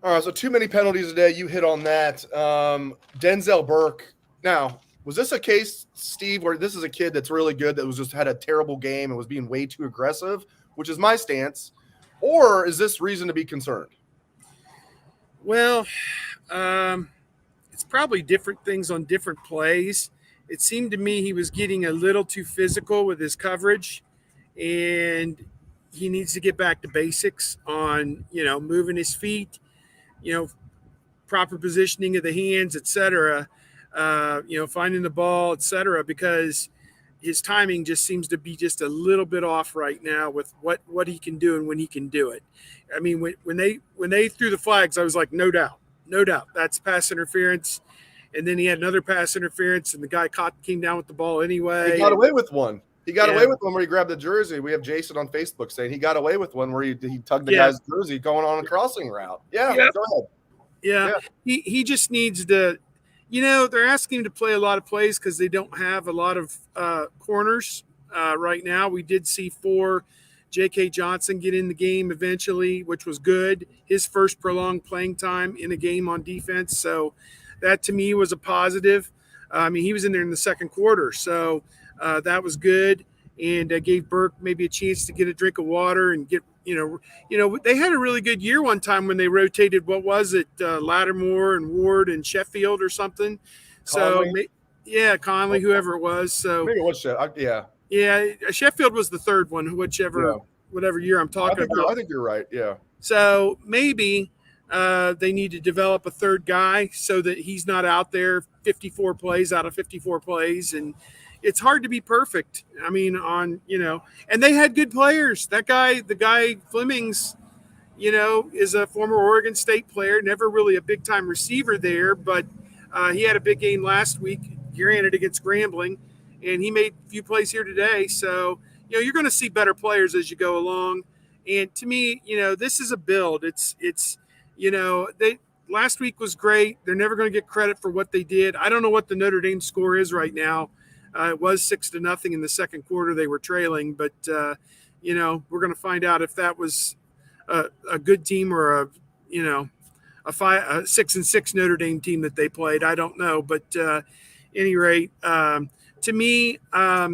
All right, so too many penalties today. You hit on that. Denzel Burke. Now, was this a case, Steve, where this is a kid that's really good that was just had a terrible game and was being way too aggressive, which is my stance, or is this reason to be concerned? Well, it's probably different things on different plays. It seemed to me he was getting a little too physical with his coverage, and he needs to get back to basics on, moving his feet, proper positioning of the hands, et cetera, finding the ball, et cetera, because his timing just seems to be just a little bit off right now with what he can do and when he can do it. I mean, when they threw the flags, I was like, no doubt, that's pass interference. And then he had another pass interference, and the guy came down with the ball anyway. He got away with one. He got away with one where he grabbed the jersey. We have Jason on Facebook saying he got away with one where he tugged the guy's jersey going on a crossing route. Yeah. Go ahead. Yeah. He just needs to They're asking him to play a lot of plays because they don't have a lot of corners right now. We did see 4 J.K. Johnson get in the game eventually, which was good. His first prolonged playing time in a game on defense. So that to me was a positive. He was in there in the second quarter. So that was good. And gave Burke maybe a chance to get a drink of water and get, they had a really good year one time when they rotated, what was it, Lattimore and Ward and Sheffield or something. Conley? So, Conley, whoever it was. So Maybe it was Sheffield. Yeah. Yeah, Sheffield was the third one, whatever year I'm talking about. I think you're right, yeah. So maybe they need to develop a third guy so that he's not out there 54 plays out of 54 plays. And it's hard to be perfect. And they had good players. The guy Flemings, is a former Oregon State player, never really a big-time receiver there, but he had a big game last week, granted against Grambling, and he made a few plays here today. So, you're going to see better players as you go along. And to me, this is a build. Last week was great. They're never going to get credit for what they did. I don't know what the Notre Dame score is right now. It was 6-0 in the second quarter. They were trailing, but we're going to find out if that was a good team or a 6-6 Notre Dame team that they played. I don't know, but any rate, to me, a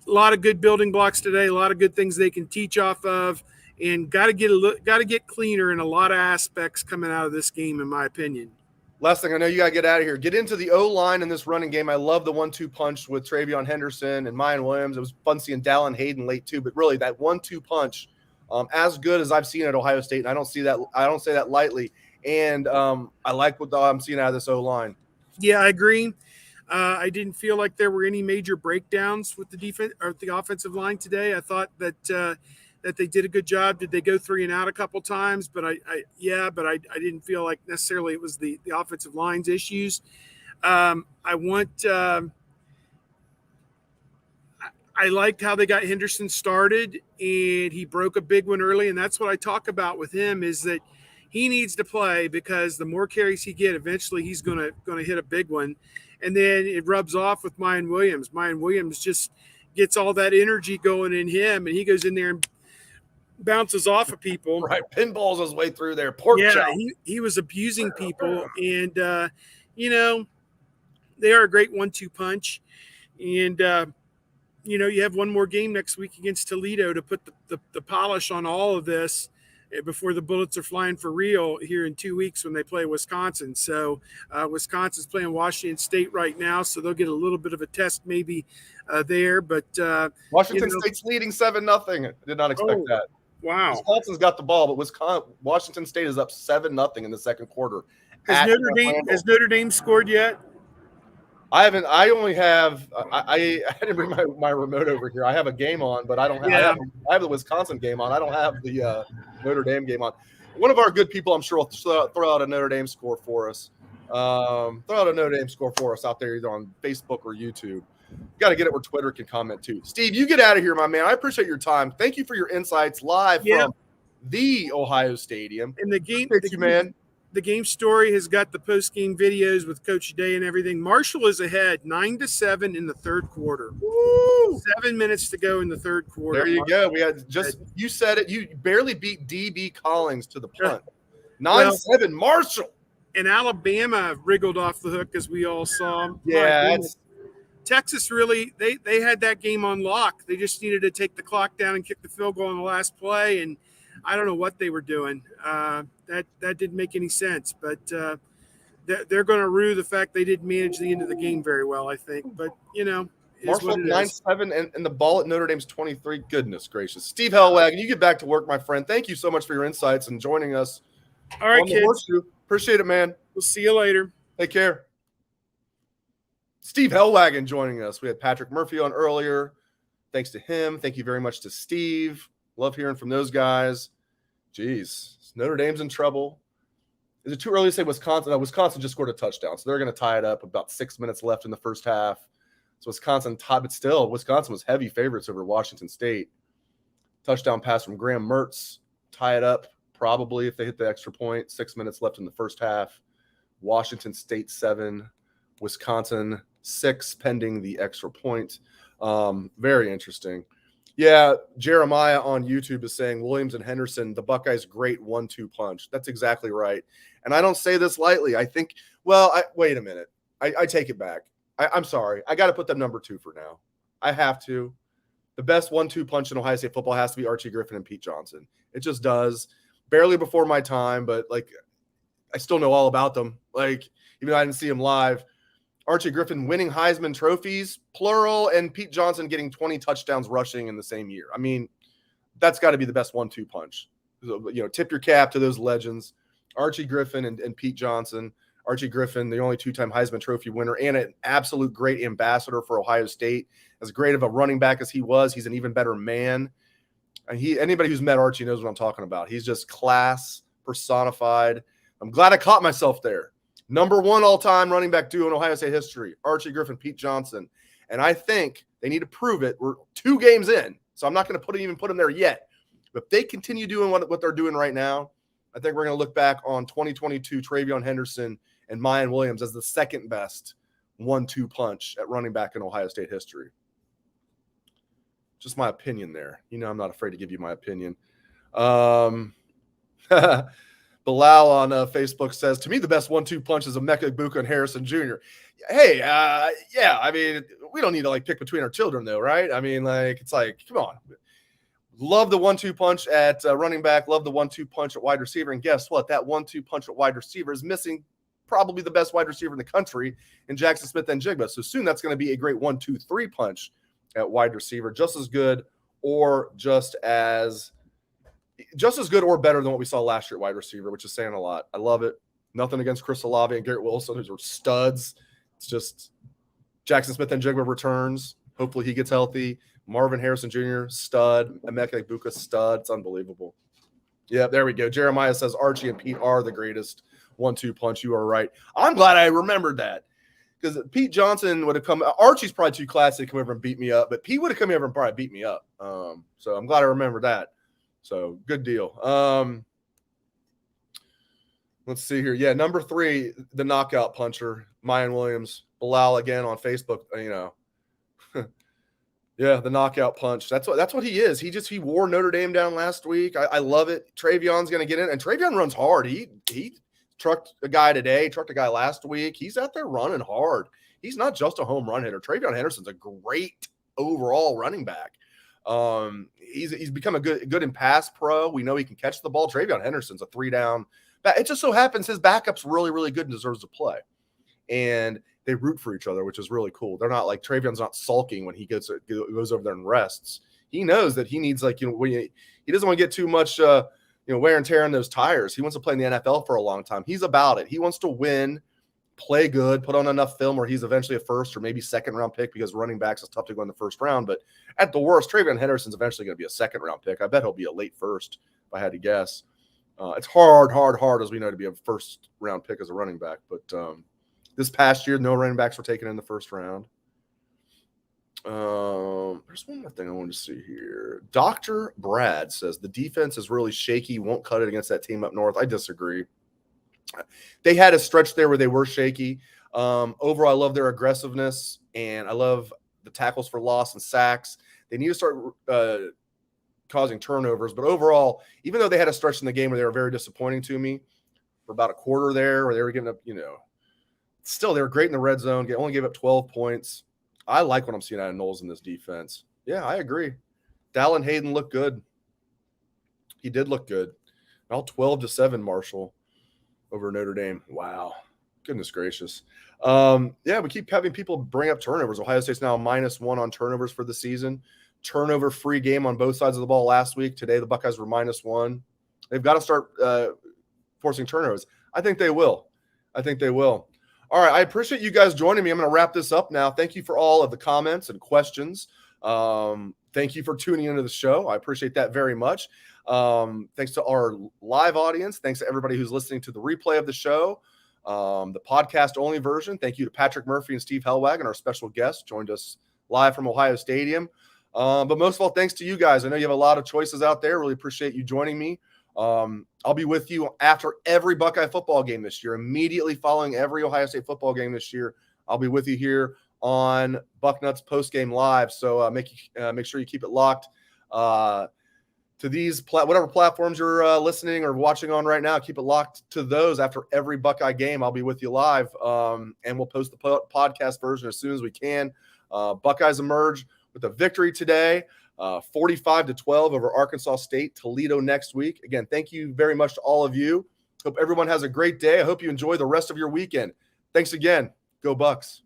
lot of good building blocks today. A lot of good things they can teach off of, and got to get cleaner in a lot of aspects coming out of this game, in my opinion. Last thing, I know you got to get out of here. Get into the O-line in this running game. I love the 1-2 punch with Travion Henderson and Mayan Williams. It was fun seeing Dallin Hayden late too, but really that 1-2 punch, as good as I've seen at Ohio State, and I don't say that lightly. And I like what I'm seeing out of this O-line. Yeah, I agree. I didn't feel like there were any major breakdowns with the defense or the offensive line today. I thought that they did a good job. Did they go 3 and out a couple times? But I didn't feel like necessarily it was the offensive line's issues. I liked how they got Henderson started, and he broke a big one early. And that's what I talk about with him, is that he needs to play, because the more carries he get, eventually he's going to hit a big one. And then it rubs off with Mayan Williams. Mayan Williams just gets all that energy going in him, and he goes in there and bounces off of people. Right, pinballs his way through there. He was abusing people, and they are a great 1-2 punch. And you have one more game next week against Toledo to put the polish on all of this before the bullets are flying for real here in 2 weeks when they play Wisconsin. So Wisconsin's playing Washington State right now, so they'll get a little bit of a test maybe there. But Washington State's leading 7-0. I did not expect that. Wow. Wisconsin's got the ball, but Washington State is up 7-0 in the second quarter. Has Notre Dame scored yet? I haven't. I only have. I didn't bring my remote over here. I have a game on, but I don't have. Yeah. I have the Wisconsin game on. I don't have the Notre Dame game on. One of our good people, I'm sure, will throw out a Notre Dame score for us. Throw out a Notre Dame score for us out there, either on Facebook or YouTube. Got to get it where Twitter can comment too. Steve, you get out of here, my man. I appreciate your time. Thank you for your insights live from the Ohio Stadium. And the game, man. The game story has got the post-game videos with Coach Day and everything. Marshall is ahead 9-7 in the third quarter. Woo! 7 minutes to go in the third quarter. There you go. We had you said it. You barely beat DB Collins to the punt. 9-7 Marshall. And Alabama wriggled off the hook, as we all saw. Yeah. Texas really, they had that game on lock. They just needed to take the clock down and kick the field goal on the last play, and I don't know what they were doing. That didn't make any sense, but they're going to rue the fact they didn't manage the end of the game very well, I think. But, Marshall 9-7 and the ball at Notre Dame's 23. Goodness gracious. Steve Hellwagon, you get back to work, my friend. Thank you so much for your insights and joining us. All right, kids. Appreciate it, man. We'll see you later. Take care. Steve Hellwagon joining us. We had Patrick Murphy on earlier. Thanks to him. Thank you very much to Steve. Love hearing from those guys. Jeez, Notre Dame's in trouble. Is it too early to say Wisconsin? No, Wisconsin just scored a touchdown, so they're going to tie it up. About 6 minutes left in the first half. So Wisconsin tied, but still, Wisconsin was heavy favorites over Washington State. Touchdown pass from Graham Mertz. Tie it up, probably, if they hit the extra point. 6 minutes left in the first half. Washington State 7, Wisconsin 6 pending the extra point. Very interesting. Yeah, Jeremiah on YouTube is saying Williams and Henderson, the Buckeyes' great 1-2 punch. That's exactly right. And I don't say this lightly. I think, wait a minute. I take it back. I'm sorry. I got to put them number 2 for now. I have to. The best 1-2 punch in Ohio State football has to be Archie Griffin and Pete Johnson. It just does. Barely before my time, but like I still know all about them. Like, even though I didn't see them live, Archie Griffin winning Heisman trophies, plural, and Pete Johnson getting 20 touchdowns rushing in the same year. I mean, that's got to be the best 1-2 punch. Tip your cap to those legends, Archie Griffin and Pete Johnson. Archie Griffin, the only 2-time Heisman Trophy winner and an absolute great ambassador for Ohio State. As great of a running back as he was, he's an even better man. And anybody who's met Archie knows what I'm talking about. He's just class personified. I'm glad I caught myself there. Number 1 all-time running back duo in Ohio State history, Archie Griffin, Pete Johnson. And I think they need to prove it. We're 2 games in, so I'm not going to even put them there yet. But if they continue doing what they're doing right now, I think we're going to look back on 2022 Travion Henderson and Mayan Williams as the second best 1-2 punch at running back in Ohio State history. Just my opinion there. I'm not afraid to give you my opinion. Bilal on Facebook says, to me, the best 1-2 punch is Emeka Egbuka and Harrison Jr. Hey, yeah, I mean, we don't need to pick between our children though, right? I mean, it's come on. Love the 1-2 punch at running back. Love the 1-2 punch at wide receiver. And guess what? That 1-2 punch at wide receiver is missing probably the best wide receiver in the country in Jackson Smith-Njigba. So soon that's going to be a great 1-2-3 punch at wide receiver, just as good or or better than what we saw last year at wide receiver, which is saying a lot. I love it. Nothing against Chris Olave and Garrett Wilson, who are studs. It's just Jackson Smith-Njigba returns. Hopefully he gets healthy. Marvin Harrison Jr., stud. Emeka Egbuka, stud. It's unbelievable. Yeah, there we go. Jeremiah says Archie and Pete are the greatest 1-2 punch. You are right. I'm glad I remembered that, because Pete Johnson would have come. Archie's probably too classy to come over and beat me up, but Pete would have come over and probably beat me up. So I'm glad I remembered that. So good deal. Let's see here. Yeah, number 3, the knockout puncher, Mayan Williams. Bilal again on Facebook. Yeah, the knockout punch. That's what he is. He wore Notre Dame down last week. I love it. Travion's going to get in, and Travion runs hard. He trucked a guy today, trucked a guy last week. He's out there running hard. He's not just a home run hitter. Travion Henderson's a great overall running back. He's become a good in pass pro. We know he can catch the ball. Travion Henderson's a 3-down. It just so happens his backup's really, really good and deserves to play. And they root for each other, which is really cool. They're not Travion's not sulking when he goes over there and rests. He knows that he needs he doesn't want to get too much wear and tear on those tires. He wants to play in the NFL for a long time. He's about it. He wants to win, play good, put on enough film where he's eventually a first or maybe second round pick, because running backs is tough to go in the first round. But at the worst, Travion Henderson's eventually going to be a second round pick. I bet he'll be a late first if I had to guess. It's hard, as we know, to be a first round pick as a running back. But this past year, no running backs were taken in the first round. There's one more thing I wanted to see here. Dr. Brad says the defense is really shaky, won't cut it against that team up north. I disagree. They had a stretch there where they were shaky. Overall, I love their aggressiveness, and I love the tackles for loss and sacks. They need to start causing turnovers. But overall, even though they had a stretch in the game where they were very disappointing to me for about a quarter there, where they were giving up, still they were great in the red zone. Only gave up 12 points. I like what I'm seeing out of Knowles in this defense. Yeah, I agree. Dallin Hayden looked good. He did look good. All 12-7, Marshall over Notre Dame. Wow. Goodness gracious. Yeah, we keep having people bring up turnovers. Ohio State's now -1 on turnovers for the season. Turnover-free game on both sides of the ball last week. Today, the Buckeyes were -1. They've got to start forcing turnovers. I think they will. All right, I appreciate you guys joining me. I'm going to wrap this up now. Thank you for all of the comments and questions. Thank you for tuning into the show. I appreciate that very much. Thanks to our live audience. Thanks to everybody who's listening to the replay of the show, the podcast-only version. Thank you to Patrick Murphy and Steve Hellwagon, our special guest, joined us live from Ohio Stadium. But most of all, thanks to you guys. I know you have a lot of choices out there. Really appreciate you joining me. I'll be with you after every Buckeye football game this year, immediately following every Ohio State football game this year. I'll be with you here on Bucknuts Postgame Live. So make sure you keep it locked to these whatever platforms you're listening or watching on right now. Keep it locked to those. After every Buckeye game, I'll be with you live, and we'll post the podcast version as soon as we can. Buckeyes emerge with a victory today, 45-12 over Arkansas State. Toledo next week. Again, thank you very much to all of you. Hope everyone has a great day. I hope you enjoy the rest of your weekend. Thanks again. Go Bucks.